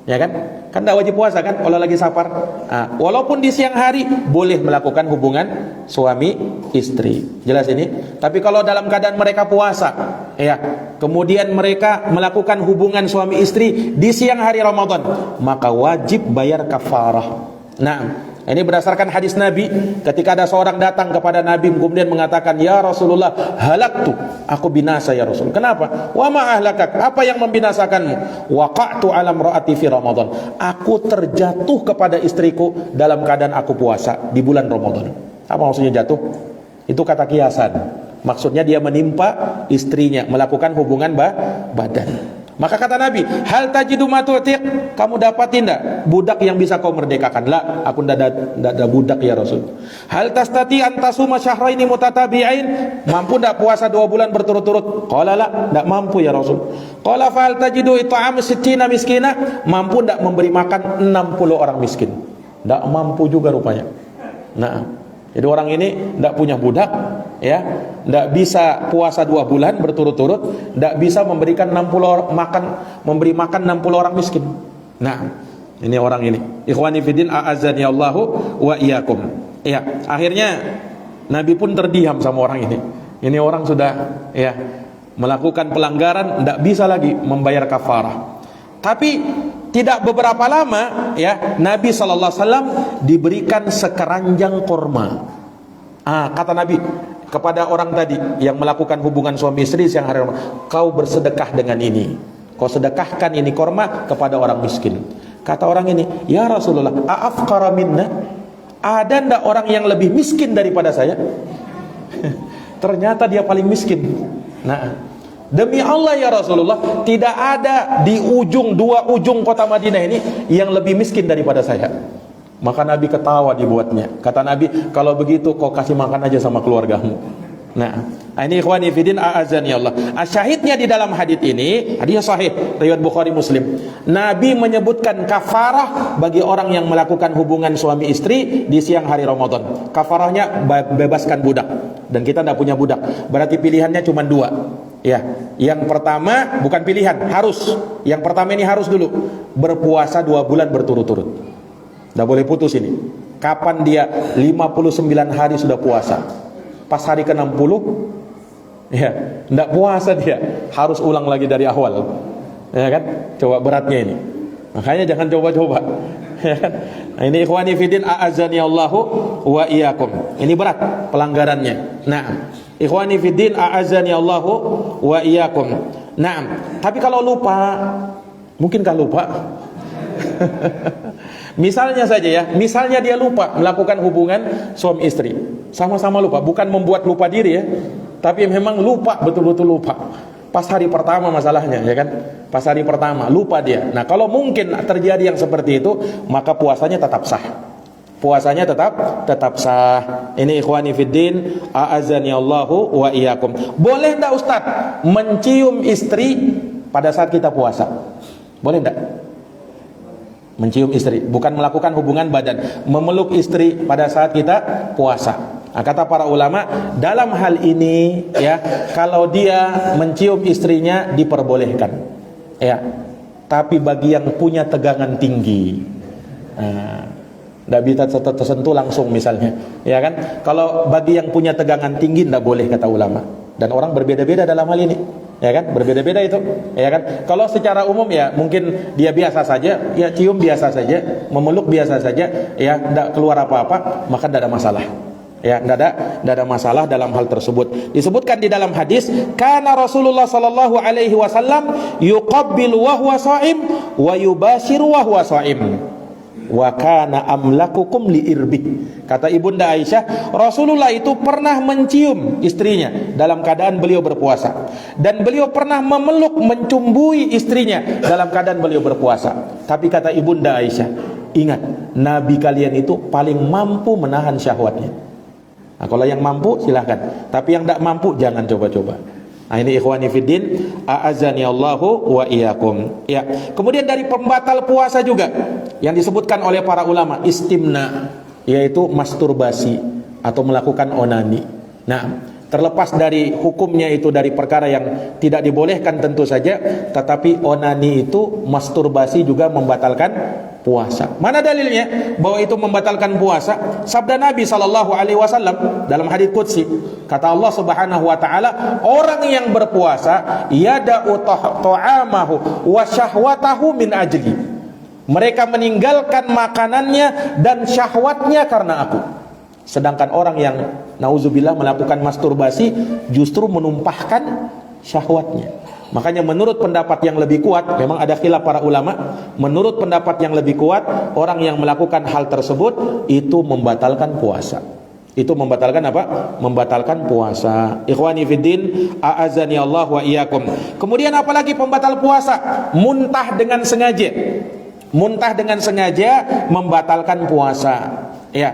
ya kan? Kan tidak wajib puasa kan kalau lagi safar. Nah, walaupun di siang hari boleh melakukan hubungan suami istri. Jelas ini? Tapi kalau dalam keadaan mereka puasa, ya, kemudian mereka melakukan hubungan suami istri di siang hari Ramadan, maka wajib bayar kafarah. Nah, ini berdasarkan hadis Nabi ketika ada seorang datang kepada Nabi kemudian mengatakan, "Ya Rasulullah, halaktu, aku binasa ya Rasul." Kenapa? "Wa ma ahlakak?" Apa yang membinasakanmu? "Waqa'tu 'ala imra'ati fi Ramadan." Aku terjatuh kepada istriku dalam keadaan aku puasa di bulan Ramadan. Apa maksudnya jatuh? Itu kata kiasan. Maksudnya dia menimpa istrinya, melakukan hubungan badan. Maka kata Nabi, "Hal tajidu ma tu'tiq?" Kamu dapatin enggak budak yang bisa kau merdekakan? La, aku enggak ada budak ya Rasul. "Hal tastati an tasuma syahraini mutatabi'ain?" Mampu enggak puasa 2 bulan berturut-turut? Qala la, enggak mampu ya Rasul. Qala fa hal tajidu it'am 60 miskina? Mampu enggak memberi makan 60 orang miskin? Enggak mampu juga rupanya. Nah, jadi orang ini tidak punya budak, ya, tidak bisa puasa 2 bulan berturut-turut, tidak bisa memberi makan 60 orang miskin. Nah, ini orang ini. Ikhwani fiddin, a'azzani Allahu wa iyyakum. Ya, akhirnya Nabi pun terdiam sama orang ini. Ini orang sudah, ya, melakukan pelanggaran, tidak bisa lagi membayar kafarah. Tapi tidak beberapa lama, ya, Nabi SAW diberikan sekeranjang korma. Kata Nabi kepada orang tadi yang melakukan hubungan suami istri siang hari Ramadan, "Kau bersedekah dengan ini. Kau sedekahkan ini korma kepada orang miskin." Kata orang ini, "Ya Rasulullah, a'afqara minna?" Ada ndak orang yang lebih miskin daripada saya? Ternyata dia paling miskin. Nah, demi Allah ya Rasulullah, tidak ada di dua ujung kota Madinah ini yang lebih miskin daripada saya. Maka Nabi ketawa dibuatnya. Kata Nabi, "Kalau begitu kau kasih makan aja sama keluargamu." Nah, ini ikhwani fiddin, a'azzani Allah. Syahidnya di dalam hadis ini, hadis sahih riwayat Bukhari Muslim. Nabi menyebutkan kafarah bagi orang yang melakukan hubungan suami istri di siang hari Ramadan. Kafarahnya bebaskan budak. Dan kita tidak punya budak. Berarti pilihannya cuma 2. Ya, yang pertama bukan pilihan, harus. Yang pertama ini harus dulu berpuasa 2 bulan berturut-turut. Tidak boleh putus ini. Kapan dia 59 hari sudah puasa, pas hari ke-60, ya, tidak puasa dia, harus ulang lagi dari awal. Ya kan? Coba beratnya ini. Makanya jangan coba-coba. Ya kan? Nah, ini ikhwani fiddin, a'azzani Allahu wa iyyakum. Ini berat pelanggarannya. Nah, ikhwani fiddin, a'azzani Allahu wa iyyakum. Nah, tapi kalau lupa, mungkinkah lupa? Misalnya saja ya, misalnya dia lupa melakukan hubungan suami istri, sama-sama lupa, bukan membuat lupa diri ya, tapi memang lupa, betul-betul lupa. Pas hari pertama masalahnya, ya kan? Pas hari pertama lupa dia. Nah, kalau mungkin terjadi yang seperti itu, maka puasanya tetap sah. Puasanya tetap sah. Ini ikhwani fiddin, a'azzani Allahu wa iyyakum. Boleh enggak Ustaz mencium istri pada saat kita puasa? Boleh enggak? Mencium istri, bukan melakukan hubungan badan, memeluk istri pada saat kita puasa. Nah, kata para ulama, dalam hal ini ya, kalau dia mencium istrinya diperbolehkan. Ya. Tapi bagi yang punya tegangan tinggi, tidak bisa tersentuh langsung misalnya, ya kan? Kalau bagi yang punya tegangan tinggi tidak boleh kata ulama. Dan orang berbeda-beda dalam hal ini, ya kan? Berbeda-beda itu, ya kan? Kalau secara umum ya mungkin dia biasa saja, ya cium biasa saja, memeluk biasa saja, ya tidak keluar apa-apa, maka tidak ada masalah. Ya, tidak ada masalah dalam hal tersebut. Disebutkan di dalam hadis, karena Rasulullah sallallahu alaihi wasallam yuqabbilu wa huwa shaim wa yubashiru wa huwa shaim. Wa kana amlakukum li irbi. Kata Ibunda Aisyah, Rasulullah itu pernah mencium istrinya dalam keadaan beliau berpuasa, dan beliau pernah memeluk, mencumbui istrinya dalam keadaan beliau berpuasa. Tapi kata Ibunda Aisyah, ingat, Nabi kalian itu paling mampu menahan syahwatnya. Nah, kalau yang mampu silahkan, tapi yang tidak mampu jangan coba-coba. Nah, ini ikhwani fiddin, a'azani Allahu wa iyyakum. Ya. Kemudian dari pembatal puasa juga yang disebutkan oleh para ulama, istimna, yaitu masturbasi atau melakukan onani. Nah, terlepas dari hukumnya itu dari perkara yang tidak dibolehkan tentu saja, tetapi onani itu, masturbasi juga membatalkan puasa. Mana dalilnya bahwa itu membatalkan puasa? Sabda Nabi sallallahu alaihi wasallam dalam hadits qudsi, kata Allah Subhanahu wa taala, orang yang berpuasa yada'u ta'amahu wa syahwatahu min ajli. Mereka meninggalkan makanannya dan syahwatnya karena aku. Sedangkan orang yang nauzubillah melakukan masturbasi justru menumpahkan syahwatnya. Makanya menurut pendapat yang lebih kuat, memang ada khilaf para ulama, menurut pendapat yang lebih kuat, orang yang melakukan hal tersebut itu membatalkan puasa. Itu membatalkan apa? Membatalkan puasa. Ikhwani fiddin, a'azani Allah wa iyyakum. Kemudian apalagi pembatal puasa? Muntah dengan sengaja. Muntah dengan sengaja membatalkan puasa. Ya.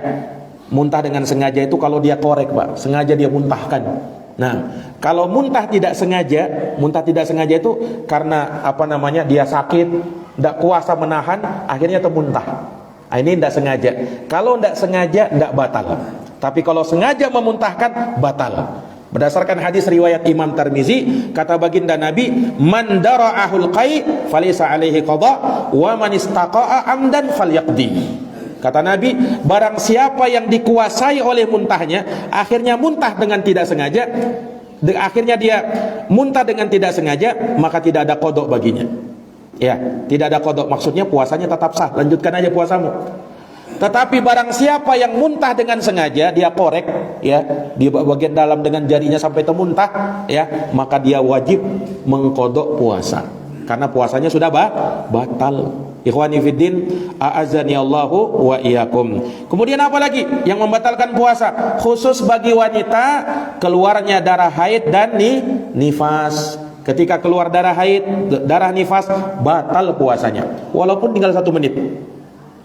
Muntah dengan sengaja itu kalau dia korek, Pak, sengaja dia muntahkan. Nah, kalau muntah tidak sengaja itu karena apa namanya, dia sakit, tidak kuasa menahan, akhirnya termuntah. Nah, ini tidak sengaja. Kalau tidak sengaja, tidak batal. Tapi kalau sengaja memuntahkan, batal. Berdasarkan hadis riwayat Imam Tirmizi, kata baginda Nabi, man dara'ahul qai falaysa alaihi qada wa man istaqa'a amdan falyaqdi. Kata Nabi, barang siapa yang dikuasai oleh muntahnya, akhirnya muntah dengan tidak sengaja, akhirnya dia muntah dengan tidak sengaja, maka tidak ada qada baginya. Ya, tidak ada qada, maksudnya puasanya tetap sah, lanjutkan aja puasamu. Tetapi barang siapa yang muntah dengan sengaja, dia korek, ya, di bagian dalam dengan jarinya sampai termuntah, ya, maka dia wajib mengqada puasa, karena puasanya sudah batal. Ikhwani fiddin, a'azani Allahu wa iyyakum. Kemudian apa lagi yang membatalkan puasa? Khusus bagi wanita, keluarnya darah haid dan nifas. Ketika keluar darah haid, darah nifas, batal puasanya, walaupun tinggal 1 menit.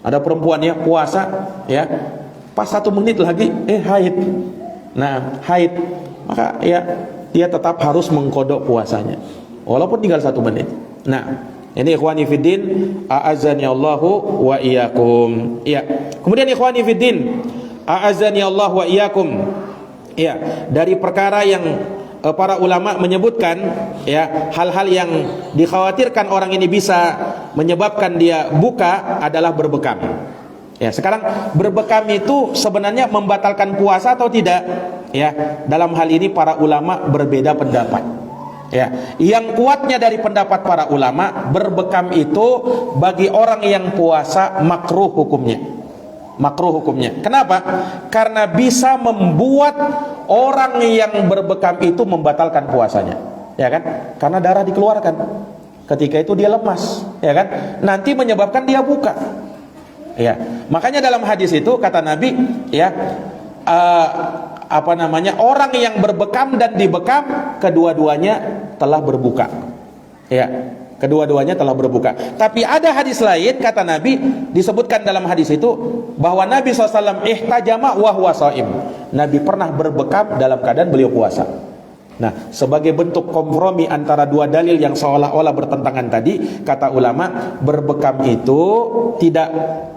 Ada perempuan ya puasa, ya, pas 1 menit lagi haid. Nah, haid, maka ya dia tetap harus mengqada puasanya, walaupun tinggal 1 menit. Nah, ini ikhwani fiddin, a'azani Allahu wa iyyakum. Ya. Kemudian ikhwani fiddin, a'azani Allah wa iyyakum. Ya, dari perkara yang para ulama menyebutkan, ya, hal-hal yang dikhawatirkan orang ini bisa menyebabkan dia buka adalah berbekam. Ya, sekarang berbekam itu sebenarnya membatalkan puasa atau tidak? Ya, dalam hal ini para ulama berbeda pendapat. Ya, yang kuatnya dari pendapat para ulama, berbekam itu bagi orang yang puasa makruh hukumnya. Makruh hukumnya. Kenapa? Karena bisa membuat orang yang berbekam itu membatalkan puasanya. Ya kan? Karena darah dikeluarkan. Ketika itu dia lemas, ya kan? Nanti menyebabkan dia buka. Ya. Makanya dalam hadis itu kata Nabi, ya, orang yang berbekam dan dibekam kedua-duanya telah berbuka. Ya, kedua-duanya telah berbuka. Tapi ada hadis lain kata Nabi, disebutkan dalam hadis itu bahwa Nabi SAW ihtajama wa huwa shaim. Nabi pernah berbekam dalam keadaan beliau puasa. Nah, sebagai bentuk kompromi antara dua dalil yang seolah-olah bertentangan tadi, kata ulama, berbekam itu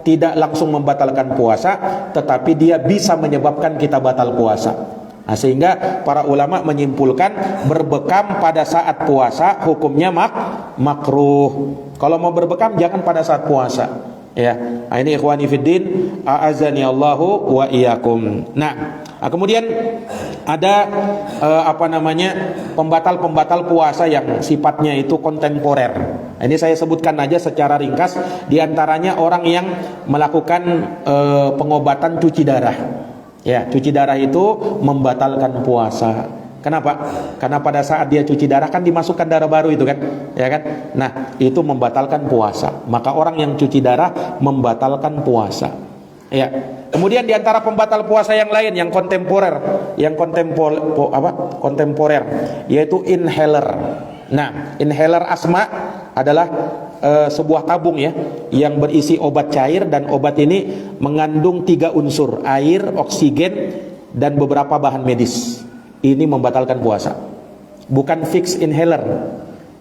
tidak langsung membatalkan puasa, tetapi dia bisa menyebabkan kita batal puasa. Nah, sehingga para ulama menyimpulkan berbekam pada saat puasa hukumnya makruh. Kalau mau berbekam jangan pada saat puasa. Ya, nah, ini ikhwani fiddin, a'azani Allahu wa iyyakum. Nah, kemudian ada pembatal puasa yang sifatnya itu kontemporer. Nah, ini saya sebutkan aja secara ringkas. Di antaranya orang yang melakukan pengobatan cuci darah. Ya, cuci darah itu membatalkan puasa. Kenapa? Karena pada saat dia cuci darah kan dimasukkan darah baru itu kan, ya kan? Nah, itu membatalkan puasa. Maka orang yang cuci darah membatalkan puasa. Ya. Kemudian di antara pembatal puasa yang lain yang kontemporer, kontemporer yaitu inhaler. Nah, inhaler asma adalah sebuah tabung ya yang berisi obat cair, dan obat ini mengandung 3 unsur: air, oksigen, dan beberapa bahan medis. Ini membatalkan puasa. Bukan fix inhaler.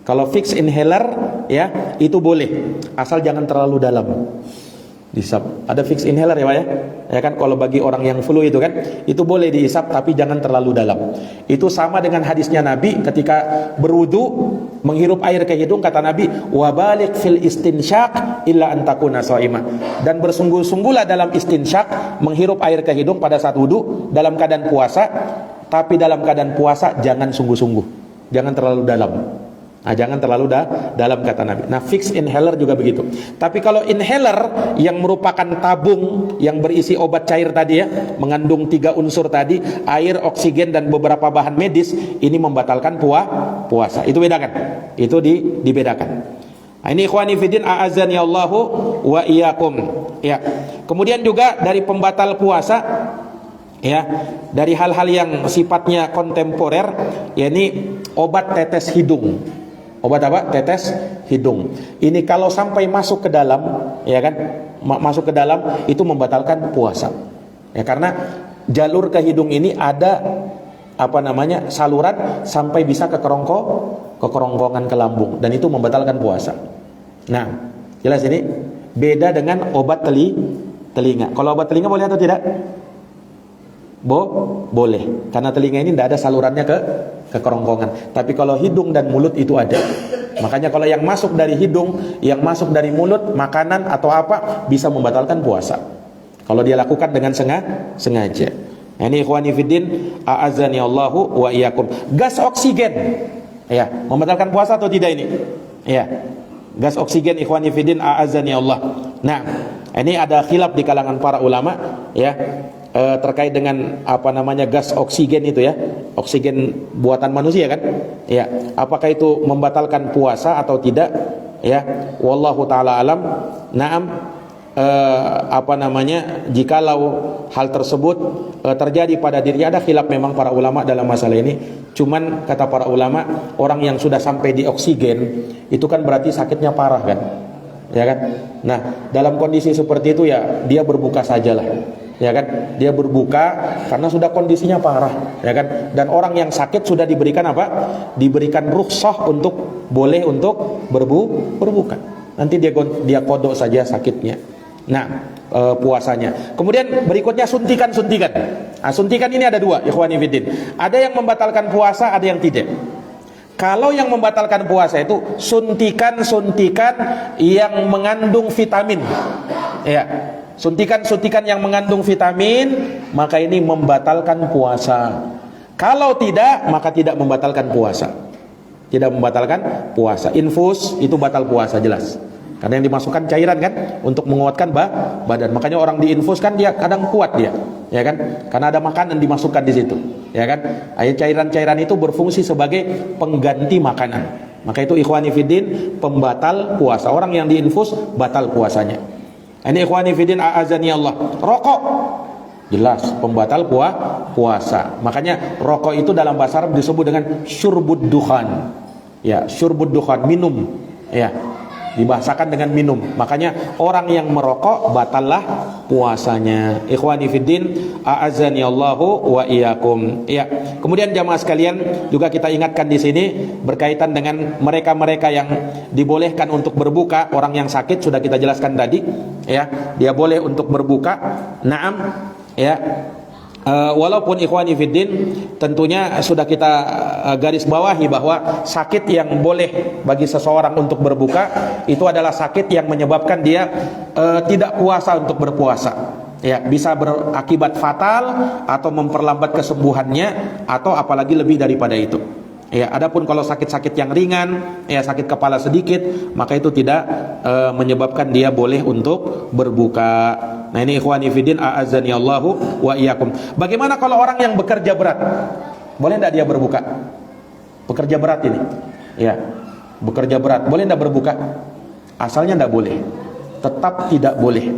Kalau fix inhaler ya itu boleh, asal jangan terlalu dalam. Dihisap. Ada fix inhaler ya Pak ya? Ya kan, kalau bagi orang yang flu itu kan, itu boleh dihisap tapi jangan terlalu dalam. Itu sama dengan hadisnya Nabi ketika berwudu menghirup air ke hidung, kata Nabi, "Wabalik fil istinsyaq illa an takuna shaimah." Dan bersungguh-sungguhlah dalam istinsyak, menghirup air ke hidung pada saat wudu dalam keadaan puasa, tapi dalam keadaan puasa jangan sungguh-sungguh. Jangan terlalu dalam. Nah, jangan terlalu dalam, kata Nabi. Nah, fix inhaler juga begitu. Tapi kalau inhaler yang merupakan tabung yang berisi obat cair tadi ya, mengandung 3 unsur tadi, air, oksigen, dan beberapa bahan medis, ini membatalkan puasa. Itu bedakan. Itu dibedakan. Nah, ini ikhwani fiddin a'azzani Allahu wa iyyakum. Ya. Kemudian juga dari pembatal puasa ya, dari hal-hal yang sifatnya kontemporer, yakni obat tetes hidung. Obat apa? Tetes hidung. Ini kalau sampai masuk ke dalam, ya kan? Masuk ke dalam itu membatalkan puasa. Ya, karena jalur ke hidung ini ada saluran sampai bisa ke kerongkongan ke lambung, dan itu membatalkan puasa. Nah, jelas ini beda dengan obat telinga. Kalau obat telinga boleh atau tidak? Boleh, karena telinga ini tidak ada salurannya ke kerongkongan. Tapi kalau hidung dan mulut itu ada. Makanya kalau yang masuk dari hidung, yang masuk dari mulut, makanan atau apa, bisa membatalkan puasa kalau dia lakukan dengan sengaja. Ini ikhwani fiddin a'azzani Allahu wa iyyakum. Gas oksigen ya, membatalkan puasa atau tidak ini? Ya. Gas oksigen ikhwani fiddin a'azzani Allah. Nah, ini ada khilaf di kalangan para ulama ya, terkait dengan gas oksigen itu ya, oksigen buatan manusia kan ya, apakah itu membatalkan puasa atau tidak ya, wallahu taala alam. Naam, jikalau hal tersebut terjadi pada diri, ada khilaf memang para ulama dalam masalah ini. Cuman kata para ulama, orang yang sudah sampai di oksigen itu kan berarti sakitnya parah kan, ya kan. Nah, dalam kondisi seperti itu ya dia berbuka sajalah, ya kan, dia berbuka karena sudah kondisinya parah, ya kan. Dan orang yang sakit sudah diberikan apa? Diberikan rukhsah untuk boleh untuk berbuka. Nanti dia kodok saja sakitnya. Nah, puasanya. Kemudian berikutnya suntikan. Nah, suntikan ini ada 2, ikhwani fiddin. Ada yang membatalkan puasa, ada yang tidak. Kalau yang membatalkan puasa itu suntikan yang mengandung vitamin. Ya. Suntikan yang mengandung vitamin, maka ini membatalkan puasa. Kalau tidak, maka tidak membatalkan puasa. Tidak membatalkan puasa. Infus itu batal puasa jelas. Karena yang dimasukkan cairan kan untuk menguatkan badan. Makanya orang diinfus kan dia kadang kuat dia, ya kan? Karena ada makanan dimasukkan di situ, ya kan? Cairan-cairan itu berfungsi sebagai pengganti makanan. Maka itu ikhwani fiddin pembatal puasa. Orang yang diinfus batal puasanya. Ini ikhwani fiddin a'azani Allah. Rokok jelas pembatal puasa. Makanya rokok itu dalam bahasa Arab disebut dengan syurbud dukhan. Ya, syurbud dukhan, minum. Ya, dibahasakan dengan minum. Makanya orang yang merokok batallah puasanya. Ikhwani fiddin a'azani Allahu wa iyyakum. Ya. Kemudian jamaah sekalian, juga kita ingatkan di sini berkaitan dengan mereka-mereka yang dibolehkan untuk berbuka. Orang yang sakit sudah kita jelaskan tadi, ya. Dia boleh untuk berbuka. Naam, ya. Walaupun ikhwani fiddin tentunya sudah kita garis bawahi bahwa sakit yang boleh bagi seseorang untuk berbuka itu adalah sakit yang menyebabkan dia tidak puasa untuk berpuasa. Ya, bisa berakibat fatal atau memperlambat kesembuhannya atau apalagi lebih daripada itu. Ya, adapun kalau sakit-sakit yang ringan, ya sakit kepala sedikit, maka itu tidak menyebabkan dia boleh untuk berbuka. Nah, ini ikhwani fiddin a'azzani Allahu wa iyyakum. Bagaimana kalau orang yang bekerja berat? Boleh enggak dia berbuka? Bekerja berat ini. Ya. Bekerja berat, boleh enggak berbuka? Asalnya enggak boleh. Tetap tidak boleh.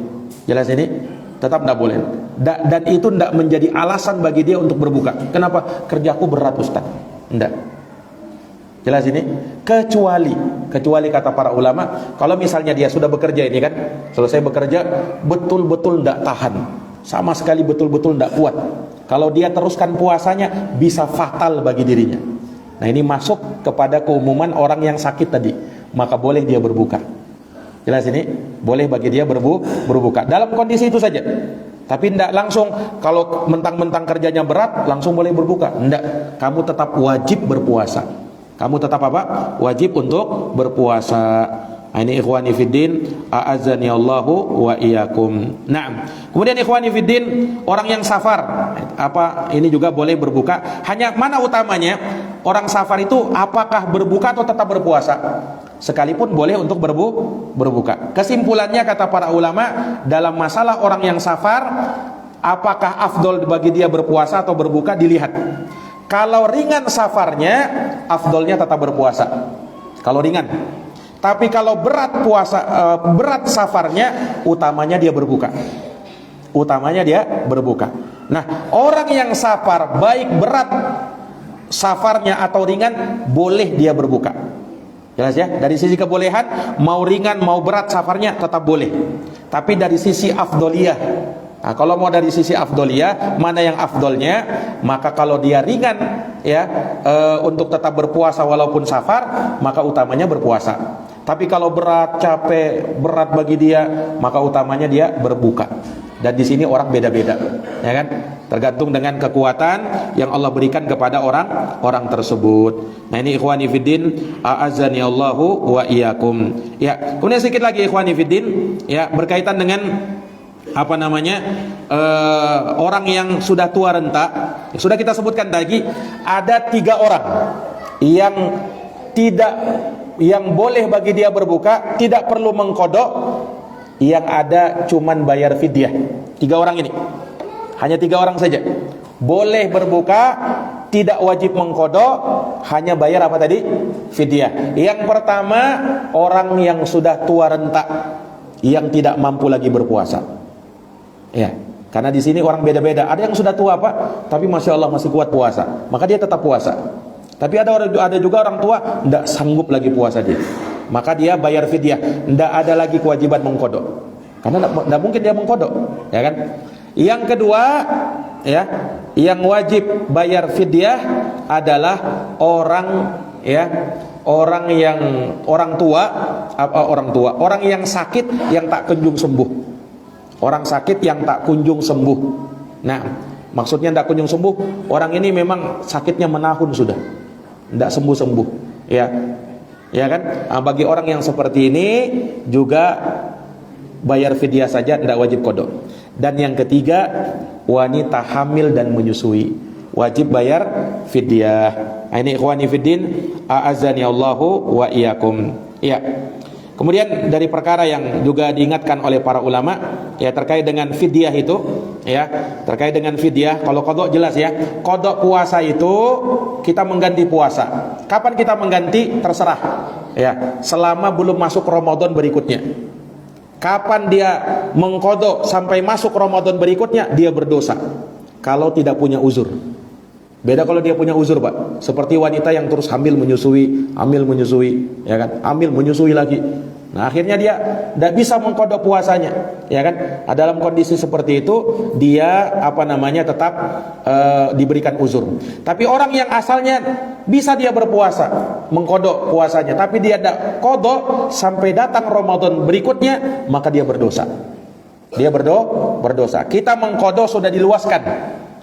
Jelas ini? Tetap enggak boleh. Dan itu enggak menjadi alasan bagi dia untuk berbuka. Kenapa? Kerjaku berat, Ustaz. Enggak. Jelas ini? Kecuali kata para ulama, kalau misalnya dia sudah bekerja ini kan, selesai bekerja betul-betul tidak tahan, sama sekali betul-betul tidak kuat. Kalau dia teruskan puasanya bisa fatal bagi dirinya. Nah, ini masuk kepada keumuman orang yang sakit tadi, maka boleh dia berbuka. Jelas ini? Boleh bagi dia berbuka dalam kondisi itu saja. Tapi tidak langsung kalau mentang-mentang kerjanya berat langsung boleh berbuka. Tidak, kamu tetap wajib berpuasa. Kamu tetap apa? Wajib untuk berpuasa. Ini ikhwani fiddin, a'azzani Allahu wa iyyakum. Naam. Kemudian ikhwani fiddin, orang yang safar, apa ini juga boleh berbuka? Hanya mana utamanya? Orang safar itu apakah berbuka atau tetap berpuasa? Sekalipun boleh untuk berbuka. Kesimpulannya kata para ulama, dalam masalah orang yang safar, apakah afdol bagi dia berpuasa atau berbuka dilihat. Kalau ringan safarnya, afdolnya tetap berpuasa. Kalau ringan. Tapi kalau berat berat safarnya, utamanya dia berbuka. Utamanya dia berbuka. Nah, orang yang safar baik berat safarnya atau ringan, boleh dia berbuka. Jelas ya? Dari sisi kebolehan, mau ringan mau berat safarnya tetap boleh. Tapi dari sisi afdoliyah, nah, kalau mau dari sisi afdoliyah, mana yang afdolnya? Maka kalau dia ringan ya untuk tetap berpuasa walaupun safar, maka utamanya berpuasa. Tapi kalau berat, capek, berat bagi dia, maka utamanya dia berbuka. Dan di sini orang beda-beda, ya kan? Tergantung dengan kekuatan yang Allah berikan kepada orang tersebut. Nah, ini ikhwani fiddin, a'azzani Allahu wa iyyakum. Ya, kemudian sedikit lagi ikhwani fiddin, ya berkaitan dengan apa namanya orang yang sudah tua renta. Sudah kita sebutkan tadi, ada 3 orang yang boleh bagi dia berbuka, tidak perlu mengkodok, yang ada cuman bayar fidyah. 3 orang ini, hanya 3 orang saja boleh berbuka, tidak wajib mengkodok, hanya bayar apa tadi? Fidyah. Yang pertama, orang yang sudah tua renta, yang tidak mampu lagi berpuasa. Ya, karena di sini orang beda-beda. Ada yang sudah tua Pak, tapi masya Allah masih kuat puasa, maka dia tetap puasa. Tapi ada juga orang tua tidak sanggup lagi puasa dia, maka dia bayar fidyah. Tidak ada lagi kewajiban mengkodok, karena tidak mungkin dia mengkodok, ya kan? Yang kedua, ya, yang wajib bayar fidyah adalah orang yang sakit yang tak kunjung sembuh. Orang sakit yang tak kunjung sembuh. Nah, maksudnya tak kunjung sembuh, orang ini memang sakitnya menahun sudah, tidak sembuh-sembuh, ya. Ya kan? Nah, bagi orang yang seperti ini juga bayar fidyah saja, tidak wajib qada. Dan yang ketiga, wanita hamil dan menyusui, wajib bayar fidyah. Nah, ini ikhwani fiddin, a'azzani Allahu wa iyyakum. Ya. Kemudian dari perkara yang juga diingatkan oleh para ulama, ya, terkait dengan fidyah itu, ya, terkait dengan fidyah. Kalau qada jelas ya, qada puasa itu kita mengganti puasa. Kapan kita mengganti? Terserah, ya, selama belum masuk Ramadan berikutnya. Kapan dia mengqada sampai masuk Ramadan berikutnya, dia berdosa kalau tidak punya uzur. Beda kalau dia punya uzur, Pak. Seperti wanita yang terus hamil menyusui, ya kan? Hamil menyusui lagi. Nah, akhirnya dia tidak bisa mengqada puasanya, ya kan? Nah, dalam kondisi seperti itu, dia tetap diberikan uzur. Tapi orang yang asalnya bisa dia berpuasa, mengqada puasanya, tapi dia tidak qada sampai datang Ramadan berikutnya, maka dia berdosa. Dia berdosa. Kita mengqada sudah diluaskan.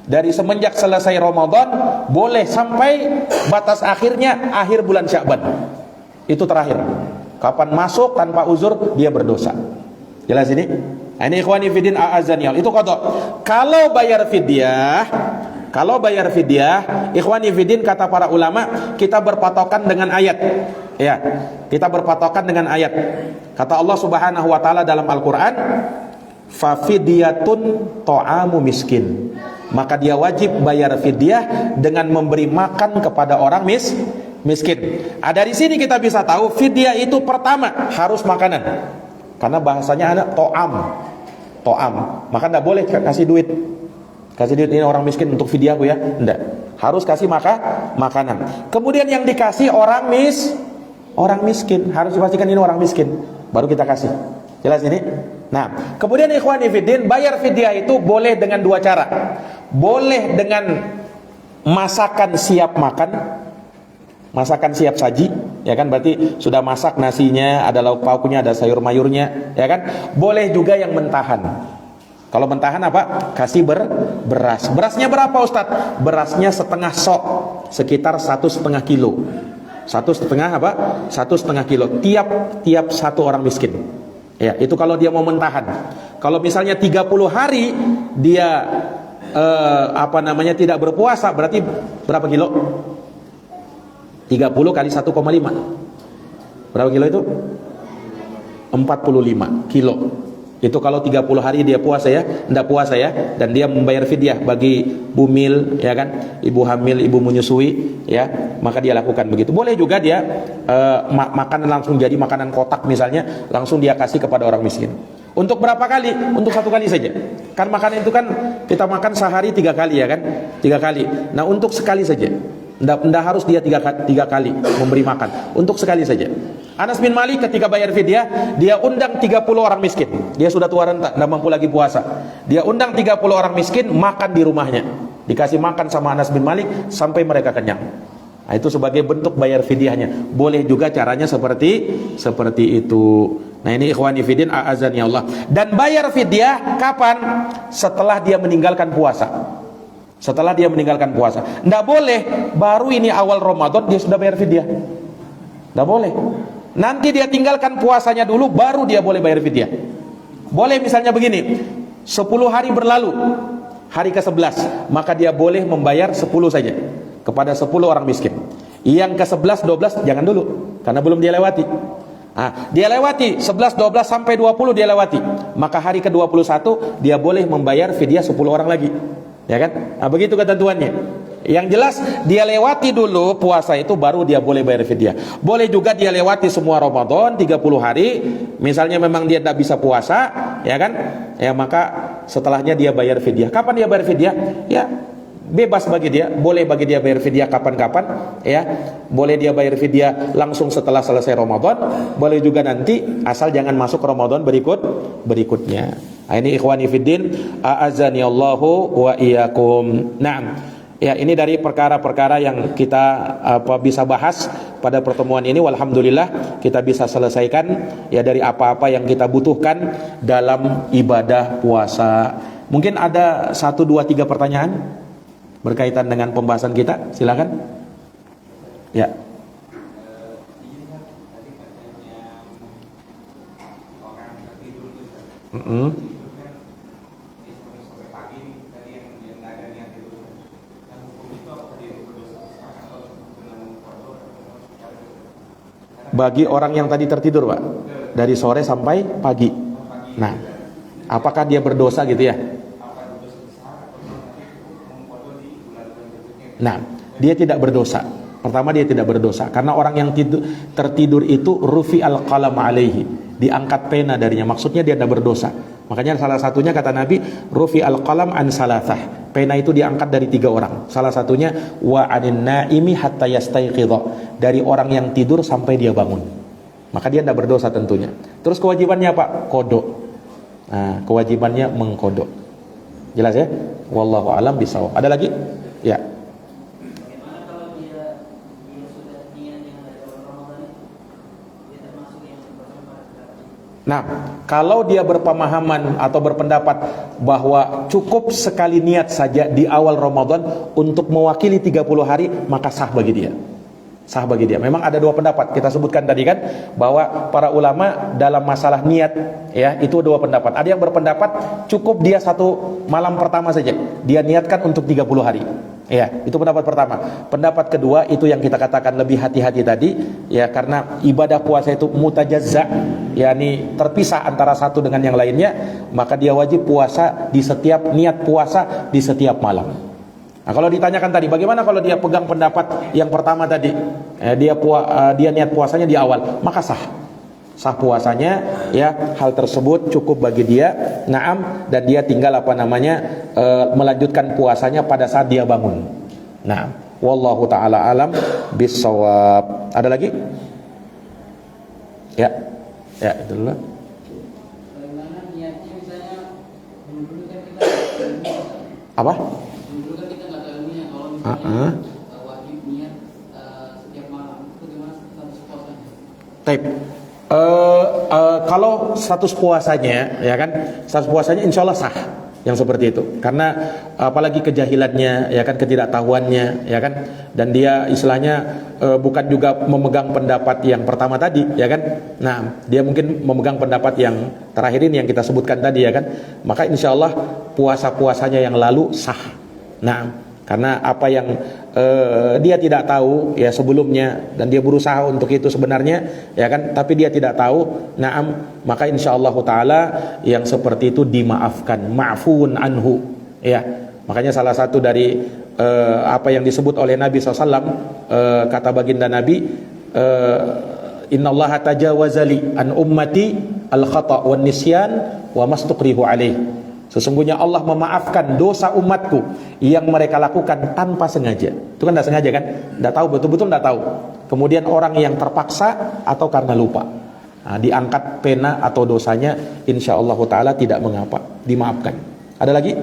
Dari semenjak selesai Ramadan boleh sampai batas akhirnya akhir bulan Sya'ban. Itu terakhir. Kapan masuk tanpa uzur dia berdosa. Jelas ini? Ini ikhwani fiddin a'azzani. Itu qada. Kalau bayar fidyah kalau bayar fidyah, ikhwani fiddin, kata para ulama, kita berpatokan dengan ayat. Ya, kita berpatokan dengan ayat. Kata Allah Subhanahu wa taala dalam Al-Qur'an, fa fidyatun ta'amu miskin. Maka dia wajib bayar fidyah dengan memberi makan kepada orang miskin. Dari sini kita bisa tahu fidyah itu pertama harus makanan. Karena bahasanya ada to'am. Maka tidak boleh kasih duit. Kasih duit ini orang miskin untuk fidyah ya, enggak. Harus kasih makanan. Kemudian yang dikasih orang miskin, harus dipastikan ini orang miskin, baru kita kasih. Jelas ini? Nah, kemudian ikhwani fiddin, bayar fidyah itu boleh dengan dua cara. Boleh dengan masakan siap makan, masakan siap saji, ya kan, berarti sudah masak nasinya, ada lauk pauknya, ada sayur mayurnya, ya kan. Boleh juga yang mentahan. Kalau mentahan apa? Kasih beras. Berasnya berapa Ustadz? Berasnya setengah sok, sekitar 1,5 kilo. 1,5 kilo tiap satu orang miskin. Ya, itu kalau dia mau mentahan. Kalau misalnya 30 hari dia tidak berpuasa, berarti berapa kilo? 30 kali 1,5. Berapa kilo itu? 45 kilo. Itu kalau 30 hari dia puasa ya, tidak puasa ya, dan dia membayar fidyah bagi bumil, ya kan, ibu hamil, ibu menyusui, ya, maka dia lakukan begitu. Boleh juga dia makan langsung jadi makanan kotak misalnya, langsung dia kasih kepada orang miskin. Untuk berapa kali? Untuk 1 kali saja. Kan makanan itu kan kita makan sehari 3 kali ya kan, 3 kali. Nah untuk sekali saja. Tidak harus dia 3 kali memberi makan, untuk sekali saja. Anas bin Malik ketika bayar fidyah, dia undang 30 orang miskin. Dia sudah tua renta, tidak mampu lagi puasa. Dia undang 30 orang miskin makan di rumahnya. Dikasih makan sama Anas bin Malik sampai mereka kenyang. Nah, itu sebagai bentuk bayar fidyahnya. Boleh juga caranya seperti itu. Nah ini ikhwani fiddin, a'azani Allah. Dan bayar fidyah kapan? Setelah dia meninggalkan puasa. Setelah dia meninggalkan puasa. Tidak boleh baru ini awal Ramadan dia sudah bayar fidyah. Tidak boleh. Nanti dia tinggalkan puasanya dulu, baru dia boleh bayar fidyah. Boleh misalnya begini, 10 hari berlalu, hari ke-11, maka dia boleh membayar 10 saja kepada 10 orang miskin. Yang ke-11, 12 jangan dulu, karena belum dia lewati. Dia lewati 11, 12 sampai 20 dia lewati, maka hari ke-21 dia boleh membayar fidyah 10 orang lagi. Ya kan? Begitu ketentuannya. Yang jelas dia lewati dulu puasa itu, baru dia boleh bayar fidyah. Boleh juga dia lewati semua Ramadan 30 hari, misalnya memang dia tidak bisa puasa, ya kan? Ya maka setelahnya dia bayar fidyah. Kapan dia bayar fidyah? Ya bebas bagi dia, boleh bagi dia bayar fidyah kapan-kapan, ya. Boleh dia bayar fidyah langsung setelah selesai Ramadan, boleh juga nanti, asal jangan masuk Ramadan berikutnya. Nah, ini ikhwani fiddin, a'azani Allahu wa iyyakum. Naam. Ya, ini dari perkara-perkara yang kita bisa bahas pada pertemuan ini. Walhamdulillah kita bisa selesaikan ya dari apa-apa yang kita butuhkan dalam ibadah puasa. Mungkin ada 1, 2, 3 pertanyaan berkaitan dengan pembahasan kita, silakan. Ya. Bagi orang yang tadi tertidur, Pak, dari sore sampai pagi. Nah, apakah dia berdosa gitu ya? Nah, dia tidak berdosa. Pertama, dia tidak berdosa karena orang yang tertidur itu rufi al-qalam alaihi, diangkat pena darinya. Maksudnya dia tidak berdosa. Makanya salah satunya kata Nabi, rufi al-qalam an salathah. Pena itu diangkat dari 3 orang. Salah satunya wa anin naimi hatta yastayqidha, dari orang yang tidur sampai dia bangun. Maka dia tidak berdosa tentunya. Terus kewajibannya apa? Kodok. Nah, kewajibannya mengkodok. Jelas ya? Wallahu alam bisawab. Ada lagi? Ya. Nah, kalau dia berpemahaman atau berpendapat bahwa cukup sekali niat saja di awal Ramadan untuk mewakili 30 hari, maka sah bagi dia. Sah bagi dia. Memang ada dua pendapat. Kita sebutkan tadi kan bahwa para ulama dalam masalah niat ya, itu dua pendapat. Ada yang berpendapat cukup dia satu malam pertama saja. Dia niatkan untuk 30 hari. Ya, itu pendapat pertama. Pendapat kedua itu yang kita katakan lebih hati-hati tadi ya, karena ibadah puasa itu mutajazza, yakni terpisah antara satu dengan yang lainnya, maka dia wajib puasa di setiap niat puasa di setiap malam. Nah, kalau ditanyakan tadi, bagaimana kalau dia pegang pendapat yang pertama tadi, dia niat puasanya di awal, maka sah puasanya ya, hal tersebut cukup bagi dia, naam, dan dia tinggal melanjutkan puasanya pada saat dia bangun. Nah, wallahu taala alam bissawab. Ada lagi? Ya, itu dulu. Apa? Wajib niat setiap malam. Itu gimana status puasanya? Taib. Kalau status puasanya, ya kan, status puasanya insya Allah sah yang seperti itu, karena apalagi kejahilannya, ya kan, ketidaktahuannya, ya kan, dan dia istilahnya bukan juga memegang pendapat yang pertama tadi, ya kan. Nah, dia mungkin memegang pendapat yang terakhir ini yang kita sebutkan tadi, ya kan. Maka insya Allah puasa-puasanya yang lalu sah. Nah, karena apa yang dia tidak tahu ya sebelumnya, dan dia berusaha untuk itu sebenarnya, ya kan, tapi dia tidak tahu, naam, maka insyaallah taala yang seperti itu dimaafkan, ma'fuun anhu ya. Makanya salah satu dari apa yang disebut oleh Nabi SAW, kata baginda Nabi, innallaha tajawazali an ummati al khata' wan nisyan wa mastuqrihu alaih. Sesungguhnya Allah memaafkan dosa umatku yang mereka lakukan tanpa sengaja. Itu kan tidak sengaja kan? Tidak tahu, betul-betul tidak tahu. Kemudian orang yang terpaksa atau karena lupa. Nah, diangkat pena atau dosanya, insya Allah Ta'ala tidak mengapa, dimaafkan. Ada lagi?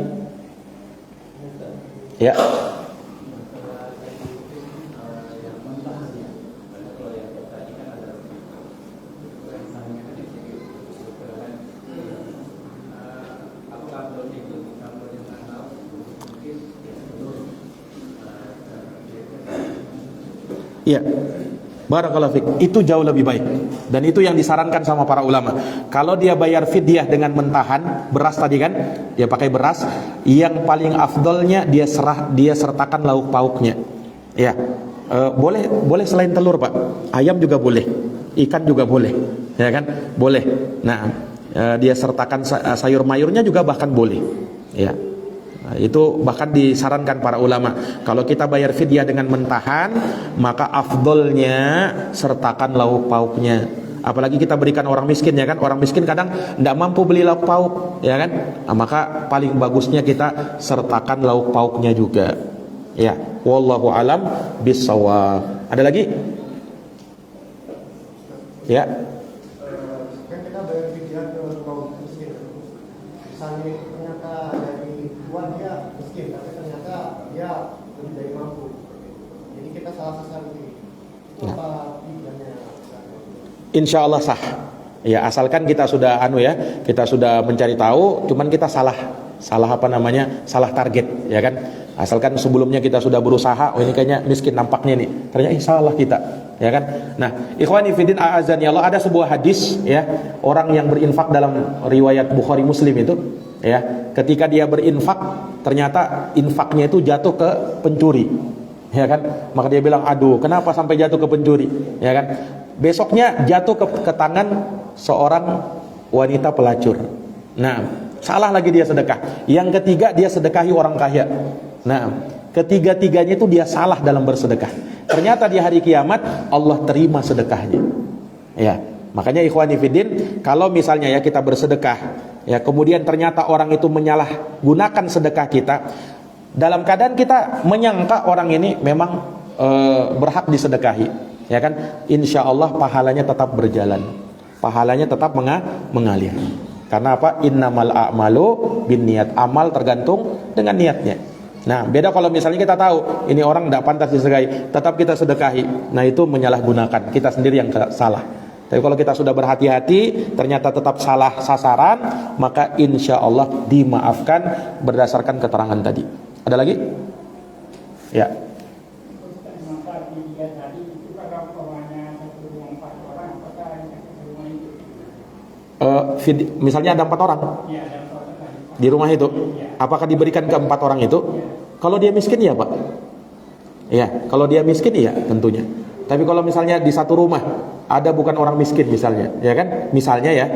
Ya. Iya, barakallahu fiik. Itu jauh lebih baik, dan itu yang disarankan sama para ulama. Kalau dia bayar fidyah dengan mentahan beras tadi kan, dia pakai beras, yang paling afdolnya dia sertakan lauk pauknya. Ya, boleh selain telur pak, ayam juga boleh, ikan juga boleh, ya kan, boleh. Nah, dia sertakan sayur mayurnya juga bahkan boleh, ya. Nah, itu bahkan disarankan para ulama. Kalau kita bayar fidyah dengan mentahan, maka afdolnya sertakan lauk pauknya. Apalagi kita berikan orang miskin, ya kan. Orang miskin kadang tidak mampu beli lauk pauk, ya kan. Nah, maka paling bagusnya kita sertakan lauk pauknya juga. Ya, wallahu alam bissawab. Ada lagi? Ya. Kan kita bayar fidyah ke kaum miskin. Misalnya ternyata dari tuan dia miskin, tapi ternyata dia lebih dari mampu. Jadi kita salah sasaran ini. Apa fidyahnya? Insya Allah sah. Ya, asalkan kita sudah kita sudah mencari tahu, cuman kita salah target, ya kan. Asalkan sebelumnya kita sudah berusaha, oh ini kayaknya miskin nampaknya nih, ternyata salah kita, ya kan. Nah, ikhwani fiddin a'azani Allah, ada sebuah hadis ya, orang yang berinfak dalam riwayat Bukhari Muslim itu, ya, ketika dia berinfak ternyata infaknya itu jatuh ke pencuri, ya kan. Maka dia bilang, aduh, kenapa sampai jatuh ke pencuri, ya kan. Besoknya jatuh ke tangan seorang wanita pelacur. Nah, salah lagi dia sedekah. Yang ketiga, dia sedekahi orang kaya. Nah, ketiga-tiganya itu dia salah dalam bersedekah. Ternyata di hari kiamat Allah terima sedekahnya. Ya, makanya ikhwani fiddin, kalau misalnya ya kita bersedekah, ya kemudian ternyata orang itu menyalahgunakan sedekah kita, dalam keadaan kita menyangka orang ini memang berhak disedekahi, ya kan? Insya Allah pahalanya tetap berjalan, pahalanya tetap mengalir. Karena apa? Innamal a'malu binniyat. Amal tergantung dengan niatnya. Nah, beda kalau misalnya kita tahu ini orang tidak pantas disedekahi, tetap kita sedekahi. Nah, itu menyalahgunakan, kita sendiri yang salah. Tapi kalau kita sudah berhati-hati, ternyata tetap salah sasaran, maka insya Allah dimaafkan berdasarkan keterangan tadi. Ada lagi? Ya. misalnya ada 4 orang di rumah itu, apakah diberikan ke 4 orang itu? Kalau dia miskin ya Pak. Ya, kalau dia miskin ya tentunya. Tapi kalau misalnya di satu rumah ada bukan orang miskin misalnya, ya kan? Misalnya ya,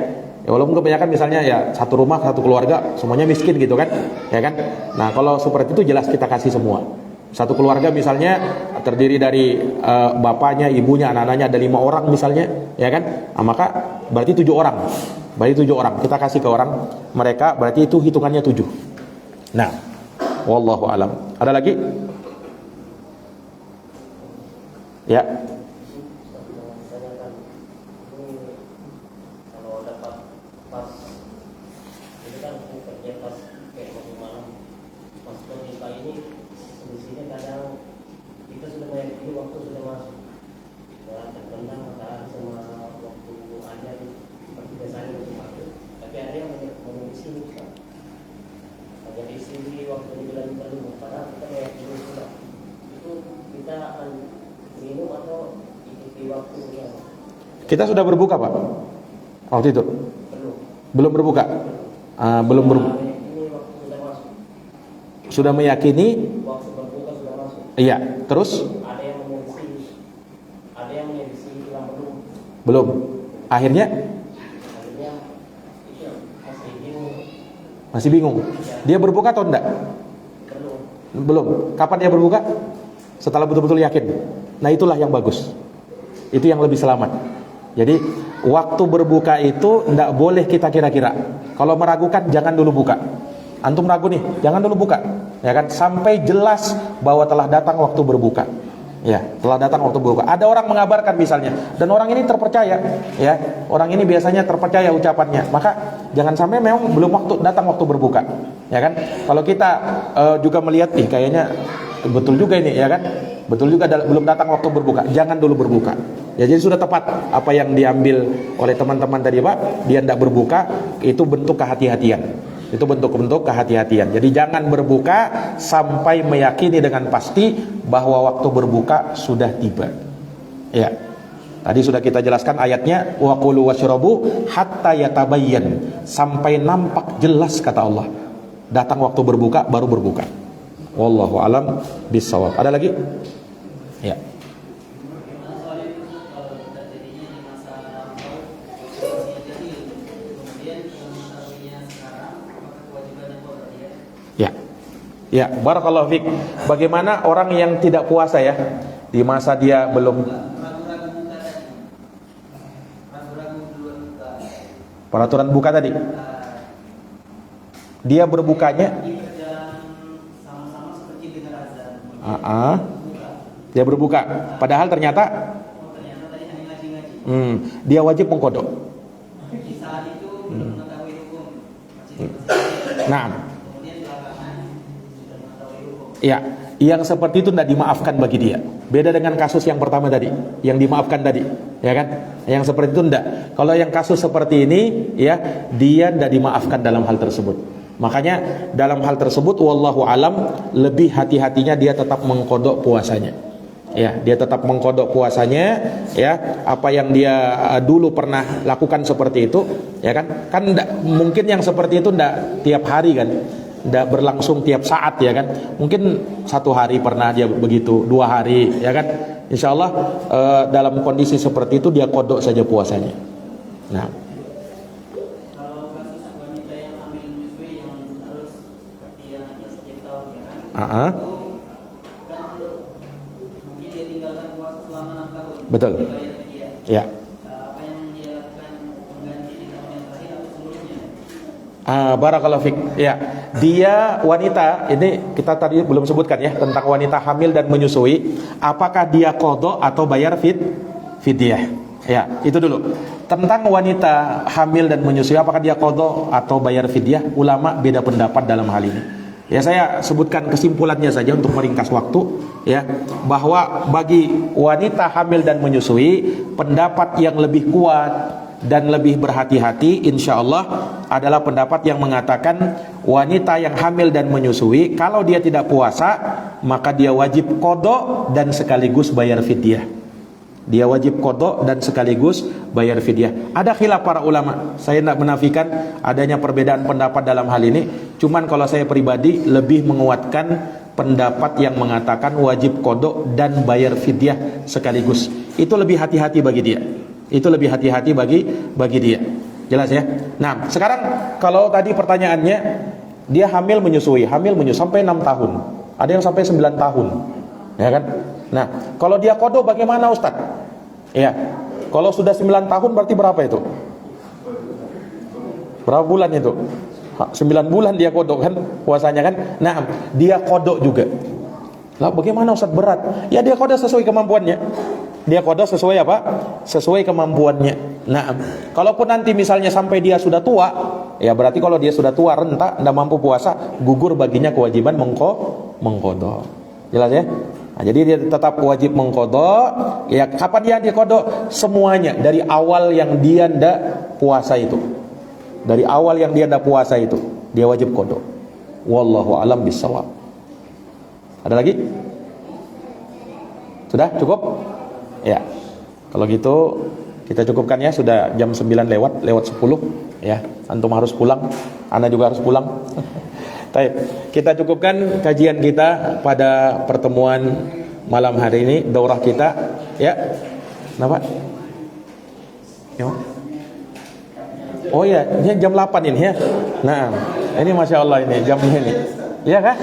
walaupun kebanyakan misalnya ya satu rumah satu keluarga semuanya miskin gitu kan, ya kan? Nah kalau seperti itu jelas kita kasih semua. Satu keluarga misalnya terdiri dari bapaknya, ibunya, anak-anaknya ada 5 orang misalnya, ya kan? Nah, maka berarti 7 orang. Berarti 7 orang kita kasih ke orang mereka, berarti itu hitungannya 7. Nah, wallahu alam. Ada lagi? Ya. Kalau dapat pas ini kan kerja pas kayak malam pas kita ini selisihnya kadang kita sudah meyakini waktu sudah masuk dan terkendang matahari sama waktu aja seperti biasanya untuk masuk, tapi ada yang mengisi kan jadi isi waktu di bulan perlu karena kita meyakini sudah itu kita akan minum atau ikuti waktunya. Kita sudah berbuka Pak waktu itu? Belum berbuka? Belum berbuka. Ini waktu sudah masuk. Sudah meyakini? Waktu berbuka sudah masuk. Iya. Terus? Ada yang mengisi bilang belum. Belum. Akhirnya Itu masih bingung. masih bingung. Dia berbuka atau enggak? Belum. Kapan dia berbuka? Setelah betul-betul yakin. Nah itulah yang bagus. Itu yang lebih selamat. Jadi waktu berbuka itu tidak boleh kita kira-kira. Kalau meragukan jangan dulu buka. Antum ragu nih, jangan dulu buka. Ya kan, sampai jelas bahwa telah datang waktu berbuka. Ya, telah datang waktu berbuka. Ada orang mengabarkan misalnya, dan orang ini terpercaya, ya. Orang ini biasanya terpercaya ucapannya. Maka jangan sampai memang belum datang waktu berbuka. Ya kan? Kalau kita juga melihat nih kayaknya betul juga ini, ya kan? Betul juga belum datang waktu berbuka. Jangan dulu berbuka. Ya jadi sudah tepat apa yang diambil oleh teman-teman tadi Pak. Dia tidak berbuka, itu bentuk kehati-hatian. Itu bentuk-bentuk kehati-hatian. Jadi jangan berbuka sampai meyakini dengan pasti bahwa waktu berbuka sudah tiba. Ya. Tadi sudah kita jelaskan ayatnya wa qulu washrabu hatta yatabayyan, sampai nampak jelas kata Allah. Datang waktu berbuka baru berbuka. Wallahu alam bisawab. Ada lagi? Ya. Ya. Ya, barakallahu fik. Bagaimana orang yang tidak puasa ya di masa dia belum peraturan buka tadi. Dia berbukanya dia berbuka padahal ternyata dia wajib mengkodok. Nah, ya, yang seperti itu tidak dimaafkan bagi dia. Beda dengan kasus yang pertama tadi, yang dimaafkan tadi, ya kan? Yang seperti itu tidak. Kalau yang kasus seperti ini, ya, dia tidak dimaafkan dalam hal tersebut. Makanya dalam hal tersebut, wallahu alam, lebih hati-hatinya dia tetap mengkodok puasanya. Ya, dia tetap mengkodok puasanya, ya. Apa yang dia dulu pernah lakukan seperti itu, ya kan? Kan mungkin yang seperti itu tidak tiap hari kan? Tidak berlangsung tiap saat, ya kan? Mungkin 1 hari pernah dia begitu, 2 hari, ya kan? Insya Allah dalam kondisi seperti itu dia kodok saja puasanya. Nah, Kalau kasus wanita yang hamil menyusui yang harus seperti yang setiap tahun ya kan? ah. Itu kan mungkin dia tinggalkan puasa selama 6 tahun. Betul. Dibayar ke dia. Ya. Apa yang dia lakukan mengganti di tahun yang terakhir atau sebelumnya? Barakallahu fik. Ya, dia wanita, ini kita tadi belum sebutkan ya tentang wanita hamil dan menyusui. Apakah dia qadha atau bayar fidyah? Ya, itu dulu. Tentang wanita hamil dan menyusui, apakah dia qadha atau bayar fidyah? Ulama beda pendapat dalam hal ini. Ya, saya sebutkan kesimpulannya saja untuk meringkas waktu, ya, bahwa bagi wanita hamil dan menyusui, pendapat yang lebih kuat dan lebih berhati-hati insya Allah adalah pendapat yang mengatakan wanita yang hamil dan menyusui kalau dia tidak puasa maka dia wajib qadha dan sekaligus bayar fidyah. Dia wajib qada dan sekaligus bayar fidyah. Ada khilaf para ulama. Saya tidak menafikan adanya perbedaan pendapat dalam hal ini. Cuman kalau saya pribadi lebih menguatkan pendapat yang mengatakan wajib qada dan bayar fidyah sekaligus. Itu lebih hati-hati bagi dia. Itu lebih hati-hati bagi dia. Jelas ya? Nah, sekarang kalau tadi pertanyaannya dia hamil menyusui sampai 6 tahun. Ada yang sampai 9 tahun. Ya kan? Nah, kalau dia qada bagaimana Ustaz? Ya. Kalau sudah 9 tahun berarti berapa itu? Berapa bulan itu? 9 bulan dia qada kan puasanya kan? Nah, dia qada juga. Lah bagaimana Ustaz, berat? Ya dia qada sesuai kemampuannya. Dia qada sesuai apa? Sesuai kemampuannya. Nah, kalaupun nanti misalnya sampai dia sudah tua, ya berarti kalau dia sudah tua renta, tidak mampu puasa, gugur baginya kewajiban mengqada. Jelas ya? Nah, jadi dia tetap wajib mengqada. Ya kapan dia qada? Semuanya dari awal yang dia ndak puasa itu. Dari awal yang dia ndak puasa itu, dia wajib qada. Wallahu alam bissawab. Ada lagi? Sudah cukup? Ya. Kalau gitu kita cukupkan ya, sudah jam 9 lewat 10 ya. Antum harus pulang, Ana juga harus pulang. Baik, kita cukupkan kajian kita pada pertemuan malam hari ini, daurah kita ya. Kenapa? Ya. Oh ya, ini jam 8 ini ya. Nah, ini Masya Allah ini jamnya ini. Iya kah?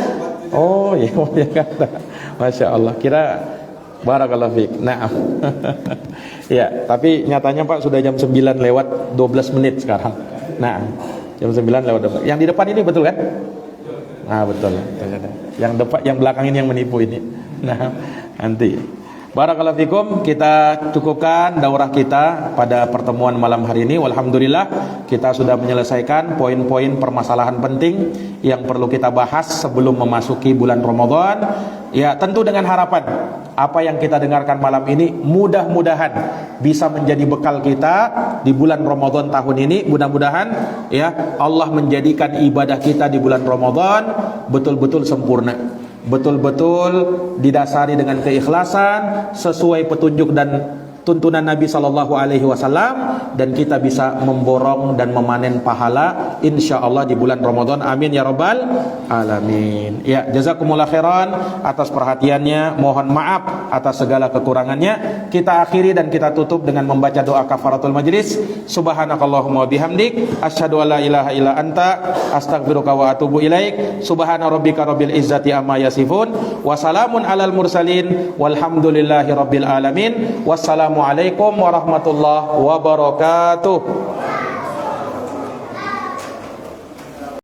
Oh iya, ya kata. Masya Allah, kira barakallahu fiik. Nah. Ya, tapi nyatanya Pak sudah jam 9 lewat 12 menit sekarang. Nah, jam 9 lewat 12. Yang di depan ini betul kan? Nah, betul. Yang depan, yang belakang ini yang menipu ini. Nah, nanti. Barakallahu fikum, kita cukupkan daurah kita pada pertemuan malam hari ini. Walhamdulillah kita sudah menyelesaikan poin-poin permasalahan penting yang perlu kita bahas sebelum memasuki bulan Ramadan. Ya, tentu dengan harapan apa yang kita dengarkan malam ini mudah-mudahan bisa menjadi bekal kita di bulan Ramadan tahun ini. Mudah-mudahan ya Allah menjadikan ibadah kita di bulan Ramadan betul-betul sempurna, betul-betul didasari dengan keikhlasan sesuai petunjuk dan tuntunan Nabi SAW, dan kita bisa memborong dan memanen pahala insyaallah di bulan Ramadan. Amin ya rabbal alamin. Ya, jazakumullah khairan atas perhatiannya. Mohon maaf atas segala kekurangannya. Kita akhiri dan kita tutup dengan membaca doa kafaratul majlis. Subhanakallahumma wa bihamdik asyhadu an la ilaha illa anta astaghfiruka wa atubu ilaik. Subhana rabbika rabbil izzati amma yasifun wa salamun alal mursalin walhamdulillahi rabbil alamin. Wassalamualaikum warahmatullahi wabarakatuh.